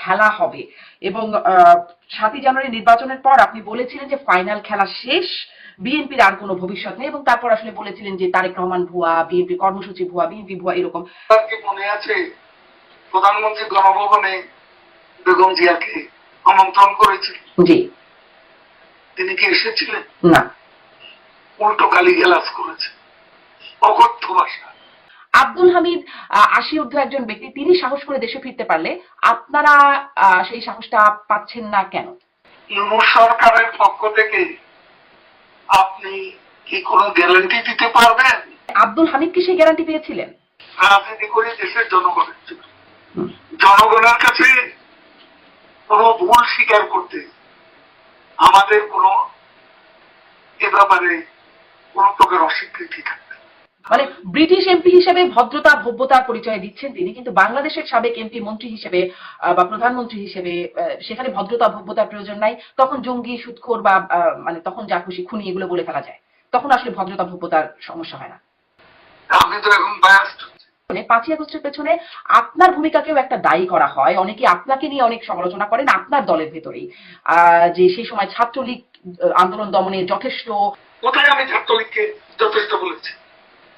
খেলা হবে এবং ৭ই জানুয়ারি নির্বাচনের পর আপনি বলেছিলেন যে ফাইনাল খেলা শেষ, বিএনপির আর কোনো ভবিষ্যৎ নেই এবং তারপর আসলে বলেছিলেন যে তারেক রহমান ভুয়া, বিএনপি কর্মসূচি ভুয়া, বিএনপি ভুয়া, এরকম। কি মনে আছে প্রধানমন্ত্রী গণভবনে বেগম জিয়াকে আমন্ত্রণ করেছিল? জি। তিনি কি এসেছিলেন? না। উল্টো গালিগালাজ করেছে, অকথ্য ভাষা। আব্দুল হামিদ ৮০ ঊর্ধ্ব একজন ব্যক্তি, তিনি সাহস করে দেশে ফিরতে পারলে আপনারা সেই সাহসটা পাচ্ছেন না কেন? ইউনূস সরকারের পক্ষ থেকে আপনি কি কোনো গ্যারান্টি দিতে পারবেন? আব্দুল হামিদ কি সেই গ্যারান্টি পেয়েছিলেন? রাজনীতি করে দেশের জনগণের জন্য, জনগণের কাছে কোনো ভুল স্বীকার করতে আমাদের কোনো এ ব্যাপারে কোন প্রকার অস্বীকৃতি থাকবে। মানে ব্রিটিশ এমপি হিসেবে ভদ্রতা ভব্যতার পরিচয় দিচ্ছেন তিনি, কিন্তু বাংলাদেশের সাবেক এমপি মন্ত্রী হিসেবে বা প্রধানমন্ত্রী হিসেবে সেখানে ভদ্রতা ভব্যতার প্রয়োজন নাই। তখন জঙ্গি, সুদখোর বা মানে তখন যা খুশি খুনি এগুলো বলে ফেলা যায়, তখন আসলে ভদ্রতা ভব্যতার সমস্যা হয় না। আপনি তো এখন বায়াসড। ৫ই আগস্টের পেছনে আপনার ভূমিকাকেও একটা দায়ী করা হয়, অনেকে আপনাকে নিয়ে অনেক সমালোচনা করেন আপনার দলের ভেতরেই, যে সেই সময় ছাত্রলীগ আন্দোলন দমনে যথেষ্ট। কোথায় আমি ছাত্রলীগকে যথেষ্ট বলেছি?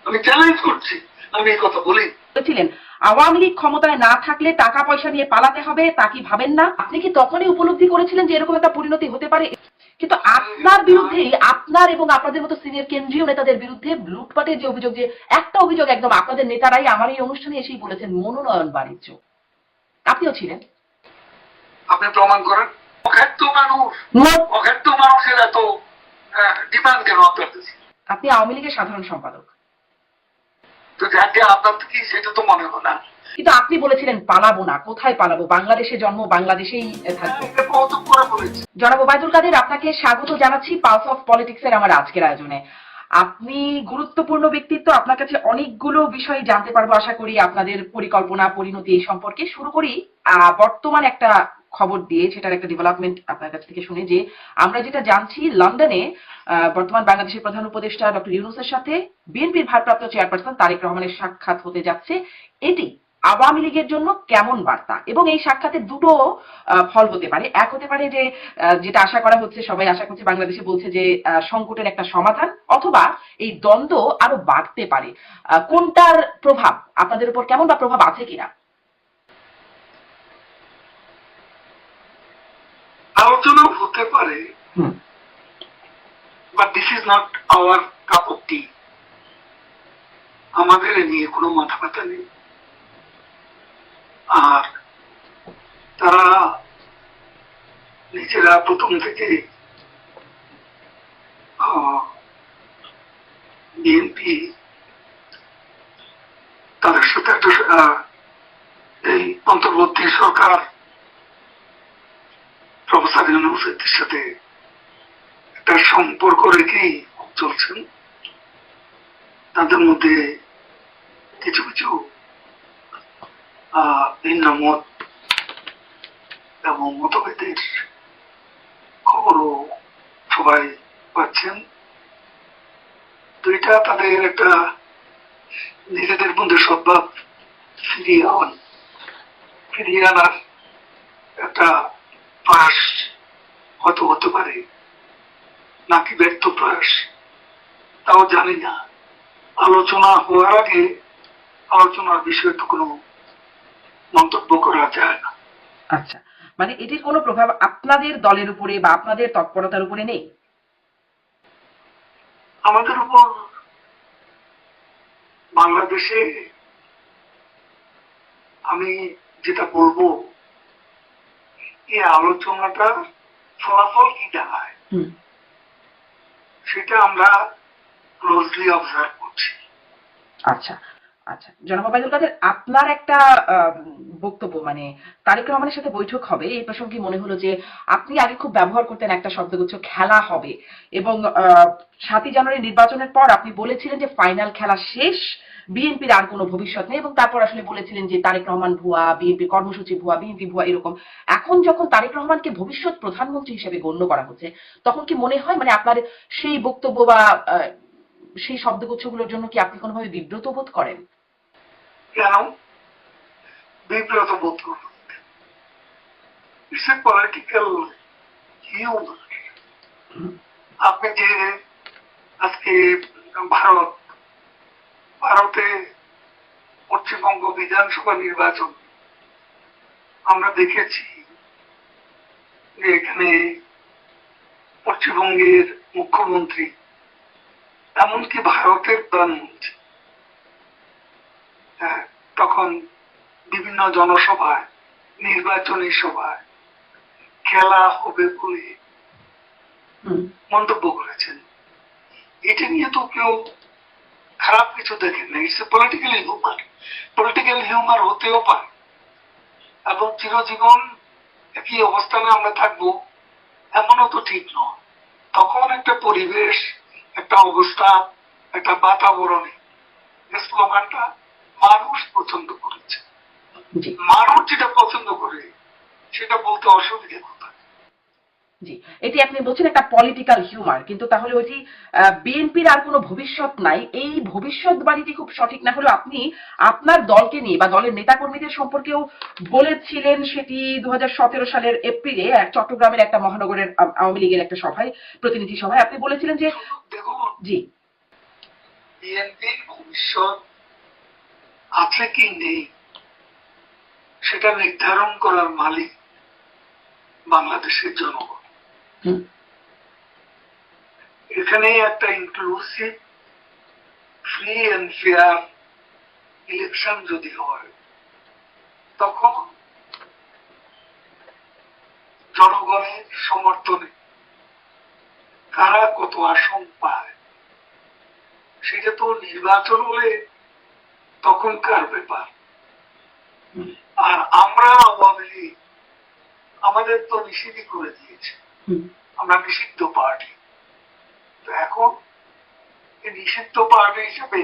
আমি চ্যালেঞ্জ করছি, আমি এই কথা বলি। বলেছিলেন আওয়ামী লীগ ক্ষমতায় না থাকলে টাকা পয়সা নিয়ে পালাতে হবে, তা কি ভাবেন না? আপনি কি তখনই উপলব্ধি করেছিলেন যে এরকম একটা পরিণতি হতে পারে? কিন্তু আপনার বিরুদ্ধেই, আপনার এবং আপনাদের মতো সিনিয়র কেন্দ্রীয় নেতাদের বিরুদ্ধে লুটপাটের যে অভিযোগ, যে একটা অভিযোগ একদম আপনাদের নেতারাই আমার এই অনুষ্ঠানে এসেই বলেছেন, মনোনয়ন বাণিজ্য। আপনিও ছিলেন। আপনি প্রমাণ করেন। অখ্যাত মানুষ, অখ্যাত মানুষের এত ডিমান্ড কেন আপনার কাছে? আপনি আওয়ামী লীগের সাধারণ সম্পাদক। তো যাকে আপনার কি সেটা তো মনে হয় না। কিন্তু আপনি বলেছিলেন পালাবো না, কোথায় পালাবো, বাংলাদেশে জন্ম, বাংলাদেশেই থাকবো। জনাব ওবায়দুল কাদের, আপনাকে স্বাগত জানাচ্ছি পালস অফ পলিটিক্স এর আমার আজকের আয়োজনে। আপনি গুরুত্বপূর্ণ ব্যক্তিত্ব, আপনার কাছে অনেকগুলো বিষয় জানতে পারবো আশা করি, আপনাদের পরিকল্পনা, পরিণতি এই সম্পর্কে। শুরু করি বর্তমান একটা খবর দিয়ে, সেটার একটা ডেভেলপমেন্ট আপনার কাছ থেকে শুনে, যে আমরা যেটা জানছি লন্ডনে বর্তমান বাংলাদেশের প্রধান উপদেষ্টা ডক্টর ইউনূসের সাথে বিএনপির ভারপ্রাপ্ত চেয়ারপারসন তারেক রহমানের সাক্ষাৎ হতে যাচ্ছে। এটি আওয়ামী লীগের জন্য কেমন বার্তা? এবং এই সাক্ষাতে দুটো ফল হতে পারে। এক হতে পারে যে যেটা আশা করা হচ্ছে, সবাই আশা করছে, বাংলাদেশে বলছে যে সংকটের একটা সমাধান, অথবা এই দ্বন্দ্ব আরো বাড়তে পারে। কোনটার প্রভাব আপনাদের উপর কেমন, বা প্রভাব আছে কিনা? আলোচনা হতে পারে, but this is not our cup of tea. আমাদের এ নিয়ে কোনো মাথা ব্যথা নেই। আর তারা নিজেরা প্রথম থেকে বিএনপি তাদের সাথে একটা এই অন্তর্বর্তী সরকার প্রফেসর ইউনূসের সাথে একটা সম্পর্ক রেখেই চলছেন। তাদের মধ্যে কিছু কিছু ভিন্ন মত এবং মতভেদের খবরও সবাই পাচ্ছেন। তো এটা তাদের একটা নিজেদের মধ্যে সদ্ভাব ফিরিয়ে আনার একটা প্রয়াস হয়তো হতে পারে, নাকি ব্যর্থ প্রয়াস তাও জানি না। আলোচনা হওয়ার আগে আলোচনার বিষয়ে তো কোনো মন্তব্য করা যায় না। আচ্ছা, মানে এটির কোনো প্রভাব আপনাদের দলের উপরে বা আপনাদের তৎপরতার উপরে নেই? আমাদের উপর বাংলাদেশে আমি যেটা বলবো, এই আলোচনাটা ফলাফল কি দাঁড়ায় সেটা আমরা ক্লোজলি অবজার্ভ করছি। আচ্ছা আচ্ছা, জনাব ওবায়দুল কাদের, আপনার একটা বক্তব্য, মানে তারেক রহমানের সাথে বৈঠক হবে, এই প্রসঙ্গে মনে হলো যে আপনি আগে খুব ব্যবহার করতেন একটা শব্দগুচ্ছ, খেলা হবে, এবং ৭ই জানুয়ারি নির্বাচনের পর আপনি বলেছিলেন যে ফাইনাল খেলা শেষ, বিএনপির আর কোনো ভবিষ্যৎ নেই, এবং তারপর আসলে বলেছিলেন যে তারেক রহমান ভুয়া, বিএনপি কর্মসূচি ভুয়া, বিএনপি ভুয়া, এরকম। এখন যখন তারেক রহমানকে ভবিষ্যৎ প্রধানমন্ত্রী হিসেবে গণ্য করা হচ্ছে, তখন কি মনে হয় মানে আপনার সেই বক্তব্য বা সেই শব্দগুচ্ছগুলোর জন্য কি আপনি কোনোভাবে বিব্রত বোধ করেন? কেন বিব্রত বোধ করব? It's a political humour. আপনি যে আজকে ভারতে পশ্চিমবঙ্গ বিধানসভা নির্বাচন আমরা দেখেছি যে এখানে পশ্চিমবঙ্গের মুখ্যমন্ত্রী এমনকি ভারতের প্রধানমন্ত্রী তখন বিভিন্ন জনসভায় নির্বাচনী সভায় খেলা হবে বলে মন্তব্য করেছেন। এটা নিয়ে তো কেউ খারাপ কিছু দেখেন না। It's a political humour. Political humour হতেও পারে এবং চিরজীবন একই অবস্থানে আমরা থাকবো এমনও তো ঠিক নয়। তখন একটা পরিবেশ, একটা অবস্থা, একটা বাতাবরণে স্লোগানটা মানুষ পছন্দ করেছে। মানুষ যেটা পছন্দ করে সেটা বলতে অসুবিধা কোথায়? জি, এটি আপনি বলছেন একটা পলিটিক্যাল হিউমার, কিন্তু তাহলে ওইটি বিএনপির আর কোনো ভবিষ্যৎ নাই, এই ভবিষ্যৎবাণীটি খুব সঠিক না হলেও আপনি আপনার দলকে নিয়ে বা দলের নেতাকর্মীদের সম্পর্কেও বলেছিলেন। সেটি 2017 সালের এপ্রিলে চট্টগ্রামের একটা মহানগরের আওয়ামী লীগের একটা সভায়, প্রতিনিধি সভায় আপনি বলেছিলেন যে দেখুন, জি, বিএনপির ভবিষ্যৎ আছে কি নেই সেটা নির্ধারণ করার মালিক বাংলাদেশের জনগণ। এখানে একটা inclusive, free and fair election যদি হয় তখন জনগণের সমর্থনে কারা কত আসন পায় সেটা তো নির্বাচন হলে তখনকার ব্যাপার। আর আমরা আওয়ামী লীগ আমাদের তো নিষিদ্ধ করে দিয়েছে, আমরা নিষিদ্ধ পার্টি। তো এখন নিষিদ্ধ পার্টি হিসেবে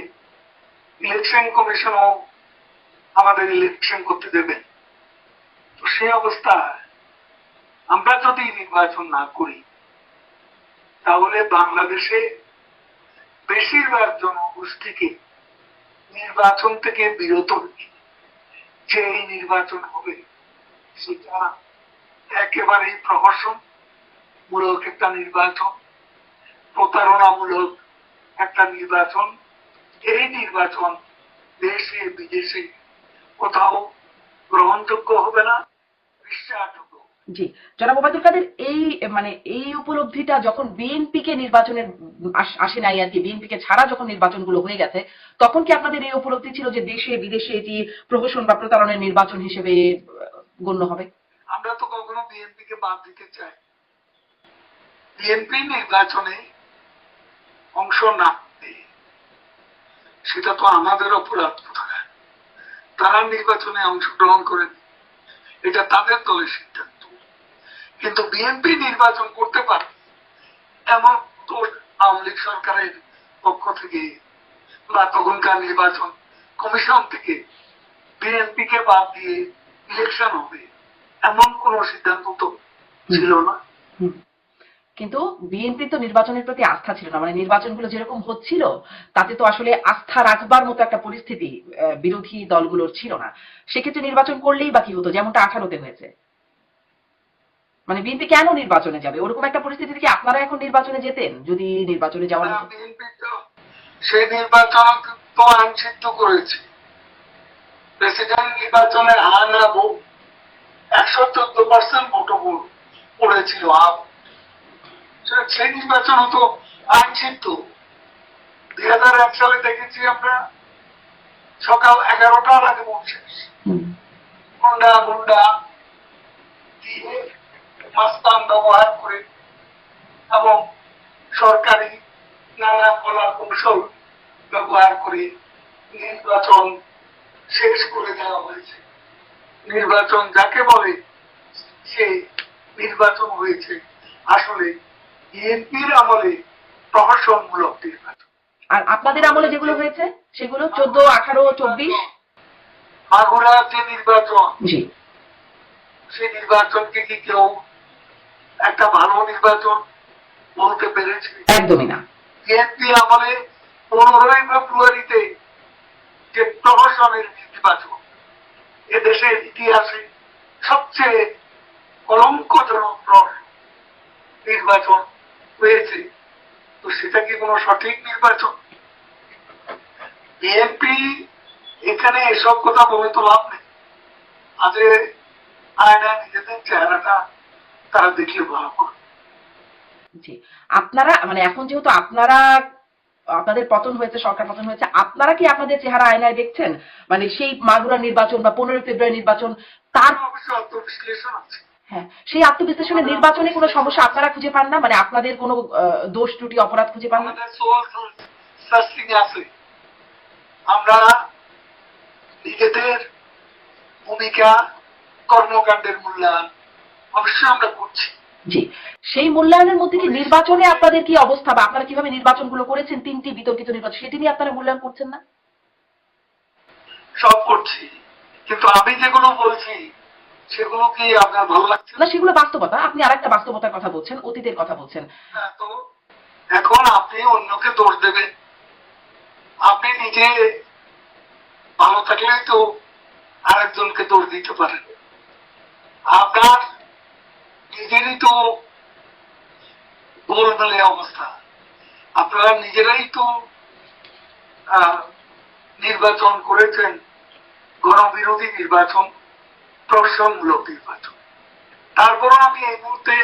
ইলেকশন কমিশনও আমাদের ইলেকশন করতে দেবেন। তো সেই অবস্থায় আমরা যদি নির্বাচন না করি তাহলে বাংলাদেশে বেশিরভাগ জনগোষ্ঠীকে নির্বাচন থেকে বিরত রেখে যে এই নির্বাচন হবে সেটা একেবারেই প্রহসনমূলক একটা নির্বাচন, প্রতারণামূলক একটা নির্বাচন। এই নির্বাচন দেশে বিদেশে কোথাও গ্রহণযোগ্য হবে না, বিশ্বাসযোগ্য। জি, জনাব ওবায়দুল কাদের, এই উপলব্ধিটা যখন বিএনপি কে নির্বাচনের আসে নাই আর কি, বিএনপি কে ছাড়া যখন নির্বাচনগুলো হয়ে গেছে তখন কি আপনাদের এই উপলব্ধি ছিল যে দেশে বিদেশে এটি প্রহসন বা প্রতারণার নির্বাচন হিসেবে গণ্য হবে? আমরা তো কখনো বিএনপি কে বাদ দিতে চাই। বিএনপি নির্বাচনে অংশ না নিয়ে সেটা তো আমাদের অপরাধ কোথায়? তারা নির্বাচনে অংশগ্রহণ করেন, এটা তাদের দলের সিদ্ধান্ত। কিন্তু বিএনপি নির্বাচন করতে পারে এমন তো আওয়ামী লীগ সরকারের পক্ষ থেকে বা তখনকার নির্বাচন কমিশন থেকে বিএনপি কে বাদ দিয়ে ইলেকশন হবে এমন কোন সিদ্ধান্ত তো ছিল না। কিন্তু বিএনপি তো নির্বাচনের প্রতি আস্থা ছিল না, নির্বাচনগুলো যেরকম হচ্ছিল তাতে তো আসলে আস্থা রাখবার মতো একটা পরিস্থিতি বিরোধী দলগুলোর ছিল না। সেক্ষেত্রে নির্বাচন করলেই বাকি হতো, যেমনটা 18-তে হয়েছে। বিএনপি কেন নির্বাচনে যাবে? ওরকম একটা পরিস্থিতি থেকে আপনারা এখন নির্বাচনে যেতেন যদি নির্বাচনে যাওয়ার মতো? বিএনপি তো সেই নির্বাচন তো আইনসিদ্ধ করেছে। প্রেসিডেন্ট নির্বাচনে না ভোট 114% ভোট পড়েছিল। সেই নির্বাচন তো আইনসিদ্ধ। 2001 সালে দেখেছি আমরা সকাল 11টার আগে ভোট শেষ। গুন্ডা দিয়ে মাস্তান ব্যবহার করে এবং সরকারি নানা কলা কৌশল ব্যবহার করে নির্বাচন শেষ করে দেওয়া হয়েছে। নির্বাচন যাকে বলে সে নির্বাচন হয়েছে আসলে বিএনপির আমলে প্রহসনমূলক নির্বাচন। আর আপনাদের আমলে যেগুলো হয়েছে সেগুলো 14, 18, 24 মাগুরা যে নির্বাচন, জি, সেই নির্বাচনকে কি কেউ একটা ভালো নির্বাচন বলতে পেরেছে? একদমই না। বিএনপি আমলে 15 ফেব্রুয়ারিতে যে প্রহসনের নির্বাচন এদেশের ইতিহাসে সবচেয়ে কলঙ্কজনক নির্বাচন হয়েছে, তো সেটা কি কোনো সঠিক নির্বাচন? বিএনপি এখানে এসব কথা বলে তো লাভ নেই। আজকে আয়না নিজেদের চেহারাটা তারা দেখলে ভালো করে। জি, আপনারা মানে এখন যেহেতু আপনাদের পতন হয়েছে, সরকার পতন হয়েছে, আপনারা কি আপনাদের চেহারা আয়নায় দেখছেন? মানে সেই মাগুরা নির্বাচন বা 15 ফেব্রুয়ারি নির্বাচন, তার অবশ্যই আত্মবিশ্লেষণ আছে। হ্যাঁ, সেই আত্মবিশ্লেষণে নির্বাচনে কোনো সমস্যা আপনারা খুঁজে পান না? মানে আপনাদের কোনো দোষ ত্রুটি অপরাধ খুঁজে পান না? আমাদের সোল সার্চিং আছে। আমরা নিজেদের ভূমিকা, কর্মকাণ্ডের মূল্যায়ন অবশ্যই আমরা করছি। জি, সেই মূল্যায়নের মধ্যে কি নির্বাচনে আপনাদের কি অবস্থা বা আপনারা কিভাবে নির্বাচনগুলো করেছেন, 3টি বিতর্কিত নির্বাচন, সেটি নিয়ে আপনারা মূল্যায়ন করছেন না? সব করছি, কিন্তু আমি যেগুলো বলছি সেগুলো কি আপনার ভালো লাগছে না, সেগুলো বাস্তবতা। আপনি আরেকটা বাস্তবতার কথা বলছেন, অতীতের কথা বলছেন। না? তো এখন আপনি অন্যকে দোষ দেবেন, আপনি নিজে ভালো থাকলেই তো আরেকজনকে দোষ দিতে পারেন। আপনার নিজেরই তো গোলমেলে অবস্থা, আপনারা নিজেরাই তো নির্বাচন করেছেন, গণবিরোধী নির্বাচন, প্রহসনমূলক নির্বাচন। তারপরও আমি এই মুহূর্তে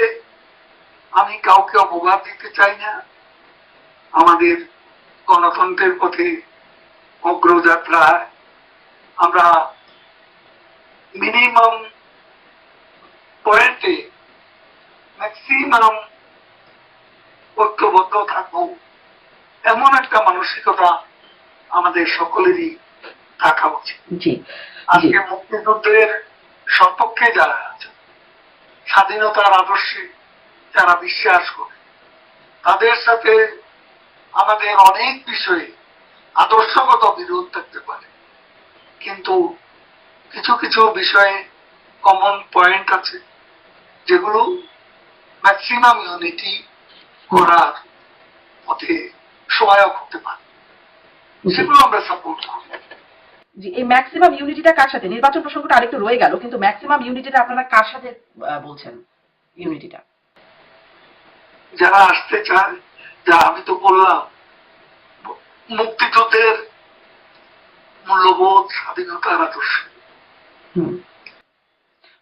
আমি কাউকে অপবাদ দিতে চাই না। আমাদের গণতন্ত্রের পথে অগ্রযাত্রায় আমরা মিনিমাম পয়েন্টে ম্যাক্সিমাম ঐক্যবদ্ধ থাকবো, এমন একটা মানসিকতা আমাদের সকলেরই থাকা উচিত। জি, আজকে মুক্তিযুদ্ধের সপক্ষে যারা আছে, স্বাধীনতার আদর্শে যারা বিশ্বাস করে, তাদের সাথে আমাদের অনেক বিষয়ে আদর্শগত বিরোধ থাকতে পারে, কিন্তু কিছু কিছু বিষয়ে কমন পয়েন্ট আছে যেগুলো ম্যাক্সিমাম ইউনিটি করার পথে সহায়ক হতে পারে, সেগুলো আমরা সাপোর্ট করি। জি, এই ম্যাক্সিমাম ইউনিটিটা কার সাথে? নির্বাচন প্রসঙ্গটা আরেকটু রয়ে গেল, কিন্তু ম্যাক্সিমাম ইউনিটিটা আপনারা কার সাথে বলছেন? ইউনিটিটা যারা আসতে চায়, যা আমি তো বললাম, মুক্তিযুদ্ধের মূল্যবোধ, স্বাধীনতার আদর্শ।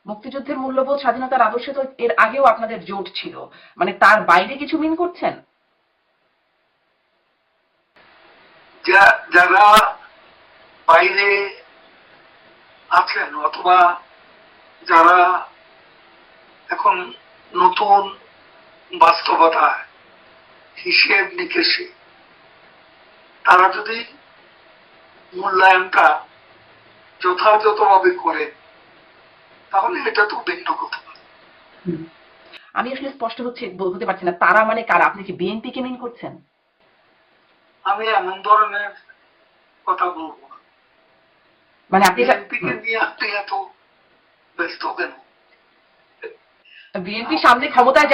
মুক্তিযুদ্ধের মূল্যবোধ, স্বাধীনতার আদর্শে তো এর আগেও আপনাদের জোট ছিল, মানে তার বাইরে কিছু মিন করছেন? যারা বাইরে আছেন অথবা যারা এখন নতুন বাস্তবতায় হিসেব নিকেশে তারা যদি মূল্যায়নটা যথাযথভাবে করে, তাহলে এটা তো ভিন্ন কথা। আমি আসলে স্পষ্ট হতে পারছি না, তারা মানে কারা? আপনি কি বিএনপি কে মিন করছেন? আমি এমন ধরনের কথা বলবো না। মানে আপনি বিএনপিকে নিয়ে আপনি এত ব্যস্ত কেন? বিএনপি সামনে ক্ষমতায়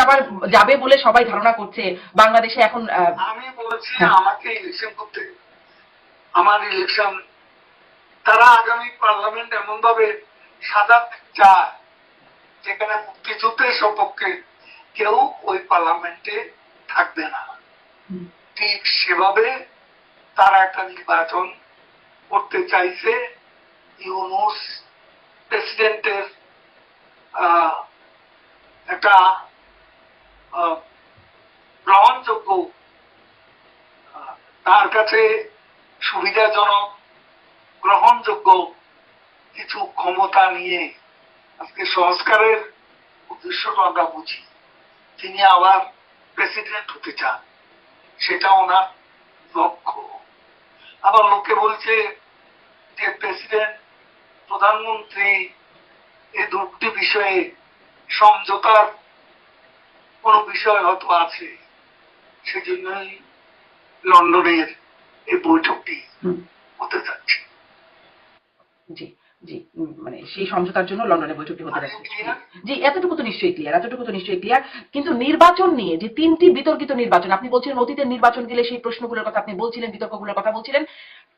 যাবে বলে সবাই ধারণা করছে বাংলাদেশে এখন। আমি বলছি আমাকে ইলেকশন করতে, আমার ইলেকশন, তারা আগামী পার্লামেন্ট এমন ভাবে সাজাতে চায় যেখানে মুক্তিযুদ্ধের সপক্ষে কেউ ওই পার্লামেন্টে থাকবে না। ঠিক সেভাবে তারা একটা নির্বাচন করতে চাইছে। ইউনূস প্রেসিডেন্টের একটা গ্রহণযোগ্য, তার কাছে সুবিধাজনক, গ্রহণযোগ্য কিছু ক্ষমতা নিয়ে আজকে সংস্কারের উদ্দেশ্যটা আমরা বুঝি। তিনি আবার প্রেসিডেন্ট হতে চান, সেটা ওনার লক্ষ্য। আবার লোকে বলছে যে প্রেসিডেন্ট, প্রধানমন্ত্রী এই দুটি বিষয়ে সমঝোতার কোন বিষয় হয়তো আছে, সেজন্যই লন্ডনের এই বৈঠকটি হতে যাচ্ছে। জি জি, মানে সেই সমঝোতার জন্য লন্ডনে বৈঠকটি হতে যাচ্ছে। জি, এতটুকু তো নিশ্চয়ই ক্লিয়ার। কিন্তু নির্বাচন নিয়ে যে 3টি বিতর্কিত নির্বাচন, আপনি বলছিলেন অতীতের নির্বাচন গেলে সেই প্রশ্নগুলোর কথা আপনি বলছিলেন, বিতর্কগুলোর কথা বলছিলেন,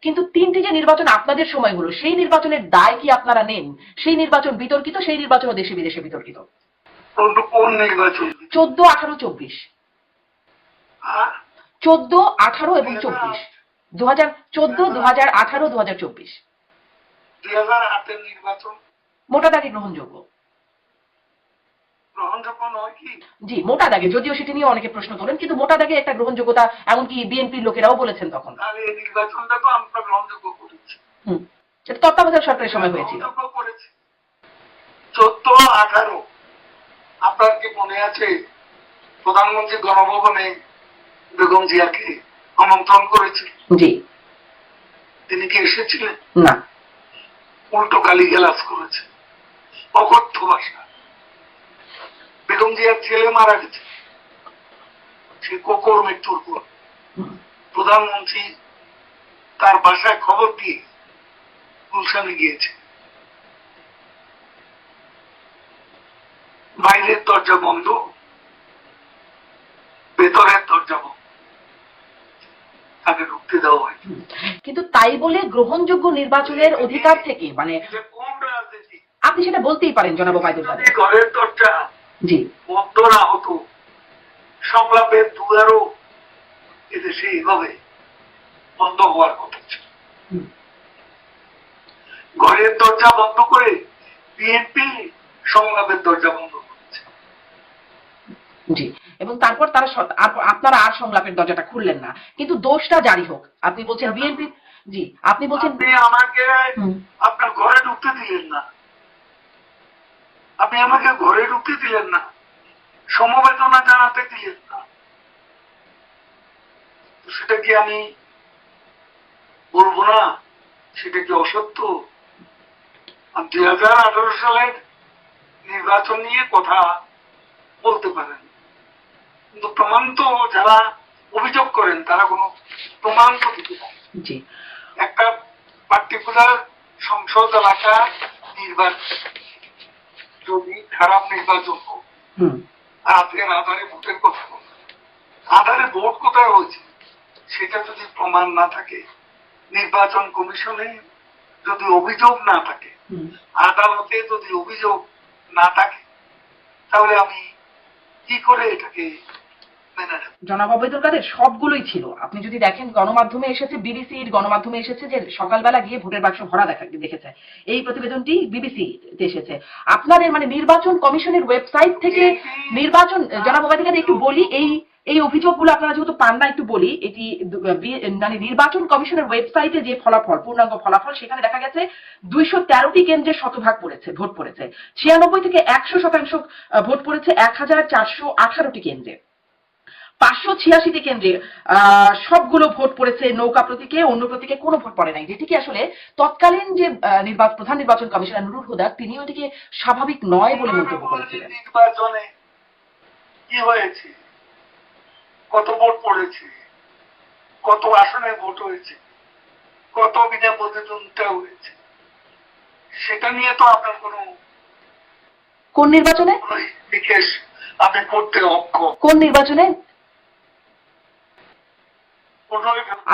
কিন্তু 3টি যে নির্বাচন আপনাদের সময় হলো, সেই নির্বাচনের দায় কি আপনারা নেন? সেই নির্বাচন বিতর্কিত, সেই নির্বাচনও দেশে বিদেশে বিতর্কিত। কোন নির্বাচন? 14, 18, 24, 14, 18 এবং 24, 2014, 2018, 2024। 2008-এর নির্বাচন মোটা দাগে গ্রহণযোগ্য। গ্রহণযোগ্য নয় কি? জি, মোটা দাগে, যদিও সেটি নিয়ে অনেকে প্রশ্ন তোলেন, কিন্তু মোটা দাগে একটা গ্রহণযোগ্যতা, এমনকি বিএনপির লোকেরাও বলেছেন তখন। তাহলে এই নির্বাচনটা তো আমরা গ্রহণযোগ্য করেছি। সেটা তত্ত্বাবধায়ক সরকারের সময় হয়েছিল। 14-18 আপনার কি মনে আছে প্রধানমন্ত্রী গণভবনে বেগম জিয়াকে আমন্ত্রণ করেছিল? জি। তিনি কি এসেছিলেন? না। উল্টো গালিগালাজ করেছে, অকথ্য ভাষা। বেগম জিয়ার ছেলে মারা গেছে, সে কোকর মৃত্যুর পর প্রধানমন্ত্রী তার বাসায় খবর দিয়ে গুলশানে গিয়েছে। বাইরের দরজা বন্ধ, ভেতরের দরজা বন্ধ, তাকে ঢুকতে দেওয়া হয়নি। কিন্তু তাই বলে গ্রহণযোগ্য নির্বাচনের অধিকার থেকে, মানে কোন রাজনীতি? আপনি সেটা বলতেই পারেন জনাব ওবায়দুল কাদের। ঘরের দরজা জি বন্ধ না হতো, সংলাপের দুয়ারও এদেশে এইভাবে বন্ধ হওয়ার কথা ছিল। ঘরের দরজা বন্ধ করে বিএনপি সংলাপের দরজা বন্ধ করেছে। জি, এবং তারপর তারা আপনারা আর সংলাপের দরজাটা খুললেন না, কিন্তু দোষটা জারি হোক। আপনি বলছেন বিএনপি, জি আপনি বলছেন আপনি আমাকে আপনার ঘরে ঢুকতে দিলেন না, আপনি আমাকে ঘরে ঢুকতে দিলেন না, সমবেদনা জানাতে দিলেন না, সেটা কি আমি বলবো না সেটা কি অসত্য? 2018 সালের নির্বাচন নিয়ে কথা বলতে পারেন, কিন্তু প্রমাণ তো যারা অভিযোগ করেন তারা কোনো প্রমাণ তো দিতে পারে। একটা পার্টিকুলার সংসদ এলাকা নির্বাচন যদি খারাপ নির্বাচন হোক, আজকের আধারে ভোটের কথা বল, আধারে ভোট কোথায় হয়েছে সেটা যদি প্রমাণ না থাকে, নির্বাচন কমিশনে যদি অভিযোগ না থাকে, আদালতে যদি অভিযোগ না থাকে, তাহলে আমি কি করে এটাকে মেনে নেব? জনাব ওবায়দুল কাদের সবগুলোই ছিল। আপনি যদি দেখেন গণমাধ্যমে এসেছে, বিবিসির গণমাধ্যমে এসেছে যে সকালবেলা গিয়ে ভোটের বাক্স ভরা দেখেছে, এই প্রতিবেদনটি বিবিসি তে এসেছে। আপনাদের মানে নির্বাচন কমিশনের ওয়েবসাইট থেকে নির্বাচন, জনাব ওবায়দুল কাদের একটু বলি, এই অভিযোগগুলো আপনারা যেহেতু পান না একটু বলি। এটি মানে নির্বাচন কমিশনের ওয়েবসাইটে যে ফলাফল, পূর্ণাঙ্গ ফলাফল, সেখানে দেখা গেছে 213টি কেন্দ্রে শতভাগ ভোট পড়েছে, 96 থেকে 100% ভোট পড়েছে 1418টি কেন্দ্রে, 586টি কেন্দ্রে সবগুলো ভোট পড়েছে নৌকা প্রতীকে, অন্য প্রতীকে কোনো ভোট পড়ে নাই, যেটিকে আসলে তৎকালীন যে প্রধান নির্বাচন কমিশনার নুরুল হুদা, তিনি ওটিকে স্বাভাবিক নয় বলে মন্তব্য করেছিলেন। নির্বাচনে কি হয়েছে, কত ভোট পড়েছে, কত আসনে ভোট হয়েছে, কত বিনা প্রতিদ্বন্দ্বিতা হয়েছে, সেটা নিয়ে তো আপনার কোনো কোন নির্বাচনে বিশেষ আপনি করতে অক্ষম। কোন নির্বাচনে?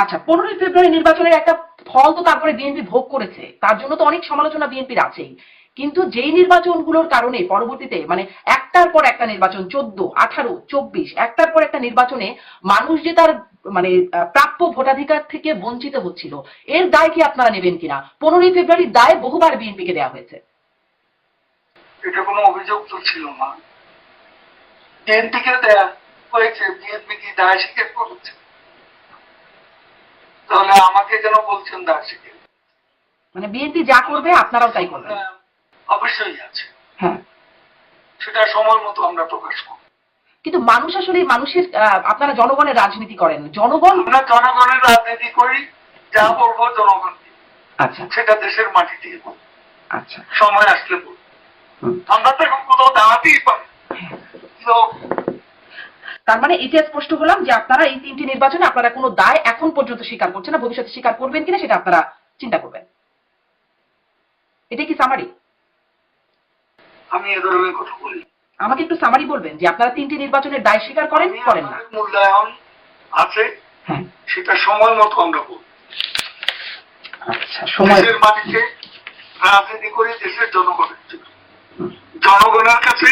আচ্ছা, 15 ফেব্রুয়ারি নির্বাচনের একটা ফল তো তারপরে বিএনপি ভোগ করেছে, তার জন্য তো অনেক সমালোচনা বিএনপির আছেই, কিন্তু যেই নির্বাচনগুলোর কারণে পরবর্তীতে মানে একটার পর একটা নির্বাচন, 14, 18, 24, একটার পর একটা নির্বাচনে মানুষ যে তার মানে প্রাপ্য ভোটাধিকার থেকে বঞ্চিত হচ্ছিল, এর দায় কি আপনারা নেবেন কিনা? 15 ফেব্রুয়ারির দায় বহুবার বিএনপিকে দেওয়া হয়েছে। এটা কোনো অভিযোগ তো ছিল না, বিএনপিকে দেয়া হয়েছে, বিএনপি কি দায় স্বীকার করেছে? তাহলে আমাকে কেন বলছেন দায় স্বীকার? মানে বিএনপি যা করবে আপনারাও তাই করবেন? অবশ্যই আছে, হ্যাঁ, সেটা সময় মতো আমরা প্রকাশ করব। কিন্তু মানুষ আসলে মানুষের, আপনারা জনগণের রাজনীতি করেন, জনগণ, আমরা জনগণের রাজনীতি করি, যা বলবো জনগণকে, আচ্ছা সেটা দেশের মাটিতে বলবো, আচ্ছা সময় আসলে বলবো। আমরা তো এখন কোথাও দাঁড়াতেই পারি। তার মানে এটা স্পষ্ট হলাম যে আপনারা এই 3টি নির্বাচনে আপনারা কোনো দায় এখন পর্যন্ত স্বীকার করছেন না, ভবিষ্যতে স্বীকার করবেন কিনা সেটা আপনারা চিন্তা করবেন। এটা কি সামারি? আমি এ ধরনের কথা বলি, আমাকে একটু সামারি বলবেন যে আপনারা 3টি নির্বাচনের দায় স্বীকার করেন না? মূল্যায়ন আছে, হ্যাঁ, সেটা সময় মতো আমরা বলব। আচ্ছা, সময়ের মাটিতে রাজনীতি করে দেশের জনগণের জন্য, জনগণের কাছে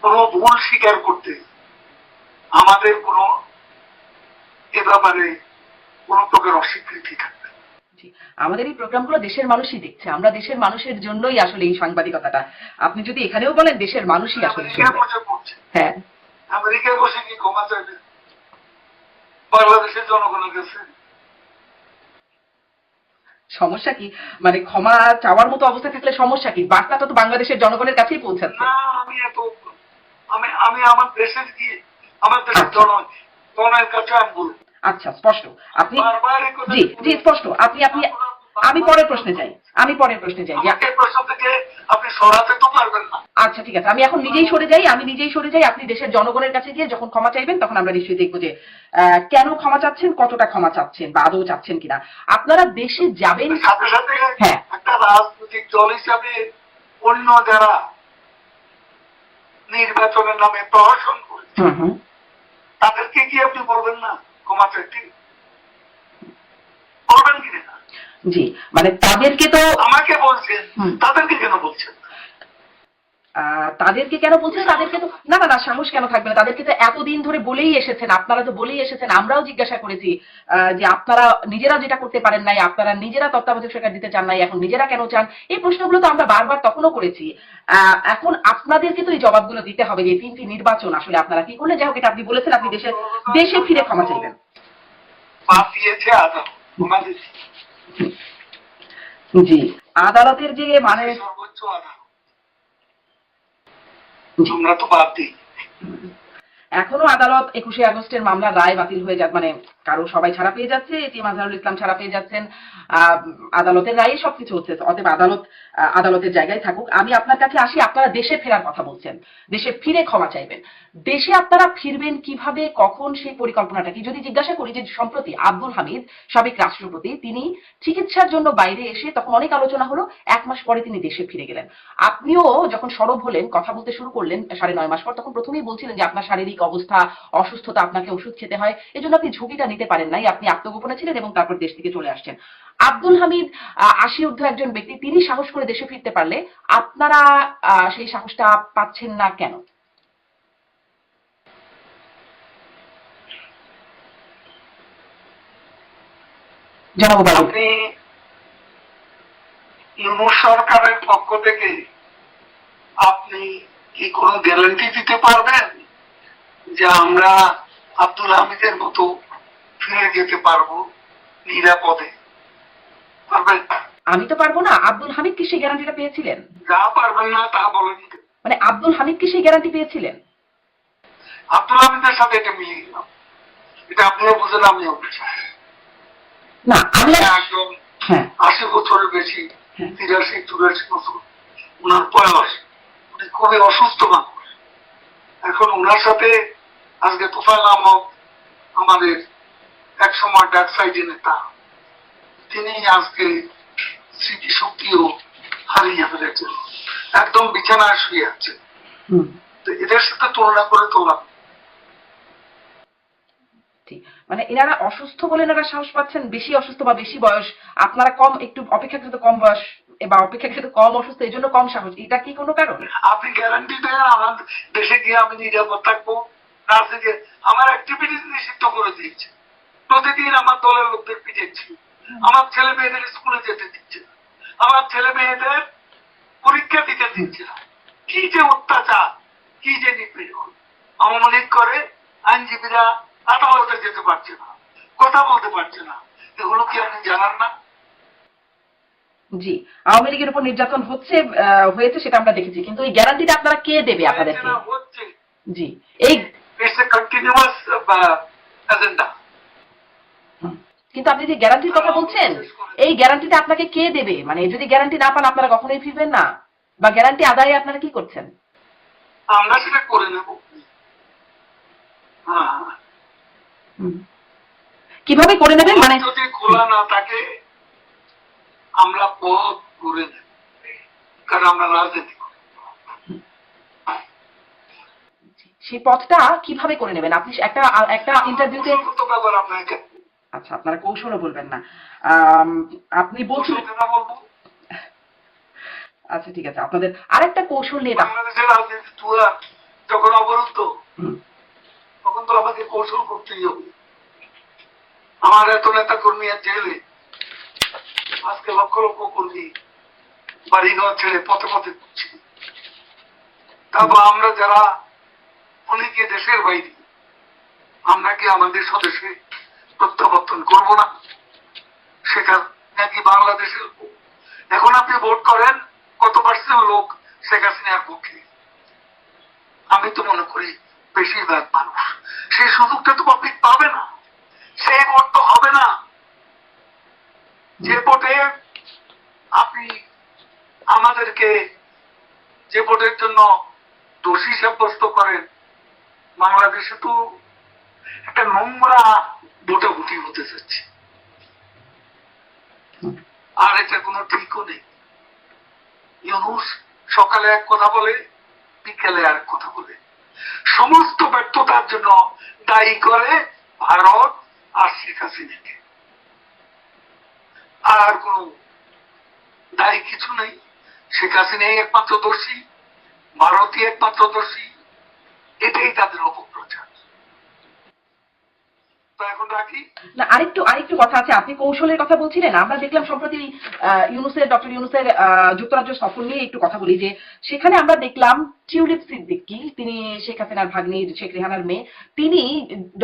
কোনো ভুল স্বীকার করতে আমাদের কোনো এ ব্যাপারে কোনো প্রকার অস্বীকৃতি থাকবে না। আমাদের এই প্রোগ্রামগুলো দেশের মানুষই দেখছে, আমরা দেশের মানুষের জন্যই আসলে এই সাংবাদিকতাটা। আপনি যদি এখানেও বলেন দেশের মানুষই আসলে আমেরিকায় শুনবে। বসে পড়ছে, হ্যাঁ, আমেরিকায় বসে কি ক্ষমা চাইবে বাংলাদেশের জনগণের কাছে? সমস্যা কি? মানে ক্ষমা চাওয়ার মতো অবস্থা থাকলে সমস্যা কি? বার্তাটা তো বাংলাদেশের জনগণের কাছেই পৌঁছাচ্ছে। না, আমি এত আমি আমার দেশের গিয়ে আমার দেশের জনের কাছে আমি বলবো। আচ্ছা, স্পষ্ট আপনি, বারবার এই কথা জি জি স্পষ্ট আপনি আপনি আমি পরের প্রশ্নে যাই, আমি পরের প্রশ্নে যাই যে আমাকে প্রশ্ন থেকে আপনি সরাতে তো পারবেন না। আচ্ছা ঠিক আছে, আমি এখন নিজেই সরে যাই, আমি নিজেই সরে যাই। আপনি দেশের জনগণের কাছে গিয়ে যখন ক্ষমা চাইবেন তখন আমরা নিশ্চয়ই দেখবো যে কেন ক্ষমা চাচ্ছেন, কতটা ক্ষমা চাচ্ছেন বা আদৌ চাচ্ছেন কিনা। আপনারা দেশে যাবেন সাথে সাথে হ্যাঁ একটা রাজনৈতিক দল হিসাবে অন্য যারা নির্বাচনের নামে প্রহসন করেছে তাদেরকে কি আপনি বলবেন না ক্ষমা চাইতে? বলবেন কি না? জি, মানে তাদেরকে তো আমাকে বলছেন, তাদেরকে কেন বলছেন? তাদেরকে কেন বলছেন? তাদেরকে তো না না না সাহস কেন থাকবে না? তাদেরকে তো এতদিন ধরে বলেই এসেছেন, আপনারা তো বলেই এসেছেন। আমরাও জিজ্ঞাসা করেছি যে আপনারা নিজেরা যেটা করতে পারেন নাই, আপনারা নিজেরা তত্ত্বাবধায়ক সরকার দিতে চান নাই, এখন নিজেরা কেন চান? এই প্রশ্নগুলো তো আমরা বারবার তখনও করেছি। এখন আপনাদেরকে তো এই জবাবগুলো দিতে হবে যে 3টি নির্বাচন আসলে আপনারা কি করলে। যাই হোক, এটা আপনি বলেছেন, আপনি দেশে ফিরে ক্ষমা চাইবেন। পাঠিয়েছে আদালত, জি, আদালতের যে মানে সর্বোচ্চ আদালত, আমরা তো বাদ দিই। এখনো আদালত 21শে আগস্টের মামলার রায় বাতিল হয়ে যাক, মানে কারো সবাই ছাড়া পেয়ে যাচ্ছে, এটি মাজহারুল ইসলাম ছাড়া পেয়ে যাচ্ছেন। আদালতের রায়ে সবকিছু হচ্ছে। অতএব আদালত আদালতের জায়গায় থাকুক। আমি আপনার কাছে আসি, আপনারা দেশে ফেরার কথা বলছেন, দেশে ফিরে ক্ষমা চাইবেন। দেশে আপনারা ফিরবেন কিভাবে, কখন, সেই পরিকল্পনাটা কি? যদি জিজ্ঞাসা করি যে সম্প্রতি আব্দুল হামিদ সাবেক রাষ্ট্রপতি, তিনি চিকিৎসার জন্য বাইরে এসে তখন অনেক আলোচনা হলো, 1 মাস পরে তিনি দেশে ফিরে গেলেন। আপনিও যখন সরব হলেন, কথা বলতে শুরু করলেন 9.5 মাস পর, তখন প্রথমেই বলছিলেন যে আপনার শারীরিক অবস্থা অসুস্থতা, আপনাকে ওষুধ খেতে হয়, এজন্য আপনি ঝুঁকিটা নিতে পারেন নাই, আপনি আত্মগোপনে ছিলেন এবং তারপর দেশ থেকে চলে আসছেন। আব্দুল হামিদ 80 ঊর্ধ্ব একজন ব্যক্তি, তিনি সাহস করে দেশে ফিরতে পারলে আপনারা সেই সাহসটা পাচ্ছেন না কেন? জানাবো আপনি ইউনূস সরকারের পক্ষ থেকে আপনি কি কোনো গ্যারান্টি দিতে পারবেন যে আমরা আব্দুল হামিদের মতো ফিরে যেতে পারবো নিরাপদে? পারবেন? আমি তো পারবো না। আব্দুল হামিদ কি সেই গ্যারান্টিটা পেয়েছিলেন? যা পারবেন না তা বলেন। মানে আব্দুল হামিদ কি সেই গ্যারান্টি পেয়েছিলেন? আব্দুল হামিদের সাথে এটা মিলিয়ে গেলাম, এটা আপনিও বুঝেন আমিও বুঝি না। আমি একদম 80 বছরের বেশি, 83-84 বছর ওনার বয়স, উনি খুবই অসুস্থ মানুষ। এখন ওনার সাথে আজকে তোফায়েল আহমদ, আমাদের একসময় ডাকসাইডি নেতা, তিনি আজকে স্মৃতিশক্তিও হারিয়ে ফেলেছেন, একদম বিছানায় শুয়ে আছে। তো এদের সাথে তুলনা করে তোলা, মানে এনারা অসুস্থ বলে এনারা সাহস পাচ্ছেন, বেশি অসুস্থ বা বেশি বয়স, আপনারা কম, একটু অপেক্ষাকৃত কম বয়স বা অপেক্ষাকৃত কম অসুস্থ, এই জন্য কম সাহস, এটা কি কোনো কারণ? আপনি গ্যারান্টি দেন আমার দেশে গিয়ে আমি নিরাপদ থাকবো? রাজনীতি আমার অ্যাক্টিভিটিস নিষিদ্ধ করে দিয়েছে, প্রতিদিন আমার দলের লোকদের পিটাচ্ছি, আমার ছেলে মেয়েদের স্কুলে যেতে দিচ্ছে, আমার ছেলে মেয়েদের পরীক্ষা দিতে দিচ্ছে না। কি যে অত্যাচার, কি যে নিপীড়ন! আওয়ামী লীগ করে আইনজীবীরা আদালতে যেতে পারছে না, কথা বলতে পারছে না, এগুলো কি আপনি জানান না? জি, আওয়ামী লীগের উপর নির্যাতন হয়েছে সেটা আমরা দেখেছি, কিন্তু এই গ্যারান্টিটা আপনারা কে দেবে আপনাদেরকে? হচ্ছে জি, এই কন্টিনিউয়াস এজেন্ডা। কিন্তু আপনি যে গ্যারান্টির কথা বলছেন, এই গ্যারান্টিটা আপনাকে কে দেবে? মানে যদি গ্যারান্টি না পান আপনারা কখনোই ফিরবেন না, বা গ্যারান্টি আদায়ে আপনারা কি করছেন? আমরা সেটা করে নেব। কিভাবে করে নেবেন? মানে যদি খোলা না থাকে আমরা পথ করে নেব, কারণ আমরা রাজনীতি করি। সেই পথটা কিভাবে করে নেবেন? আপনি একটা ইন্টারভিউতে, আচ্ছা আপনারা কৌশলও বলবেন না, আপনি বলছেন, আচ্ছা ঠিক আছে, আপনাদের আরেকটা কৌশল নিয়ে বাংলাদেশের রাজনীতি যখন অবরুদ্ধ, তখন তো আমাকে কৌশল করতেই হবে। আমার এত নেতা কর্মী জেলে, আজকে লক্ষ লক্ষ কর্মী বাড়িঘর ছেড়ে পথে পথে ঘুরছি। তারপর আমরা যারা অনেকে দেশের বাইরে, আমরা কি আমাদের স্বদেশে প্রত্যাবর্তন করবো না? সেখানে নাকি বাংলাদেশের এখন আপনি ভোট করেন কত পার্সেন্ট লোক শেখ হাসিনার পক্ষে? আমি তো মনে করি বেশিরভাগ মানুষ। সেই সুযোগটা তো পাবলিক পাবে না, সেই ভোট তো হবে না। যে ভোটে আপনি আমাদেরকে, যে ভোটের জন্য দোষী সাব্যস্ত করেন, বাংলাদেশে তো একটা নোংরা ভোটাভুটি হতে যাচ্ছে। আর এটা কোনো ঠিকও নেই। ইউনূস সকালে এক কথা বলে, বিকেলে আরেক কথা বলে, সমস্ত ব্যর্থতার জন্য দায়ী করে ভারত আর শেখ হাসিনাকে। আর কোন দায়ী কিছু নেই। শেখ হাসিনাই একমাত্র দোষী, ভারতই একমাত্র দোষী। এটাই তাদের অপপ্রচার। তো এখন রাখি না, আরেকটু কথা আছে। আপনি কৌশলের কথা বলছিলেন, আমরা দেখলাম সম্প্রতি ডক্টর ইউনূসের যুক্তরাজ্য সফর নিয়ে একটু কথা বলি, যে সেখানে আমরা দেখলাম টিউলিপ সিদ্দিকী, তিনি শেখ হাসিনার ভাগ্নি শেখ রেহানার মেয়ে, তিনি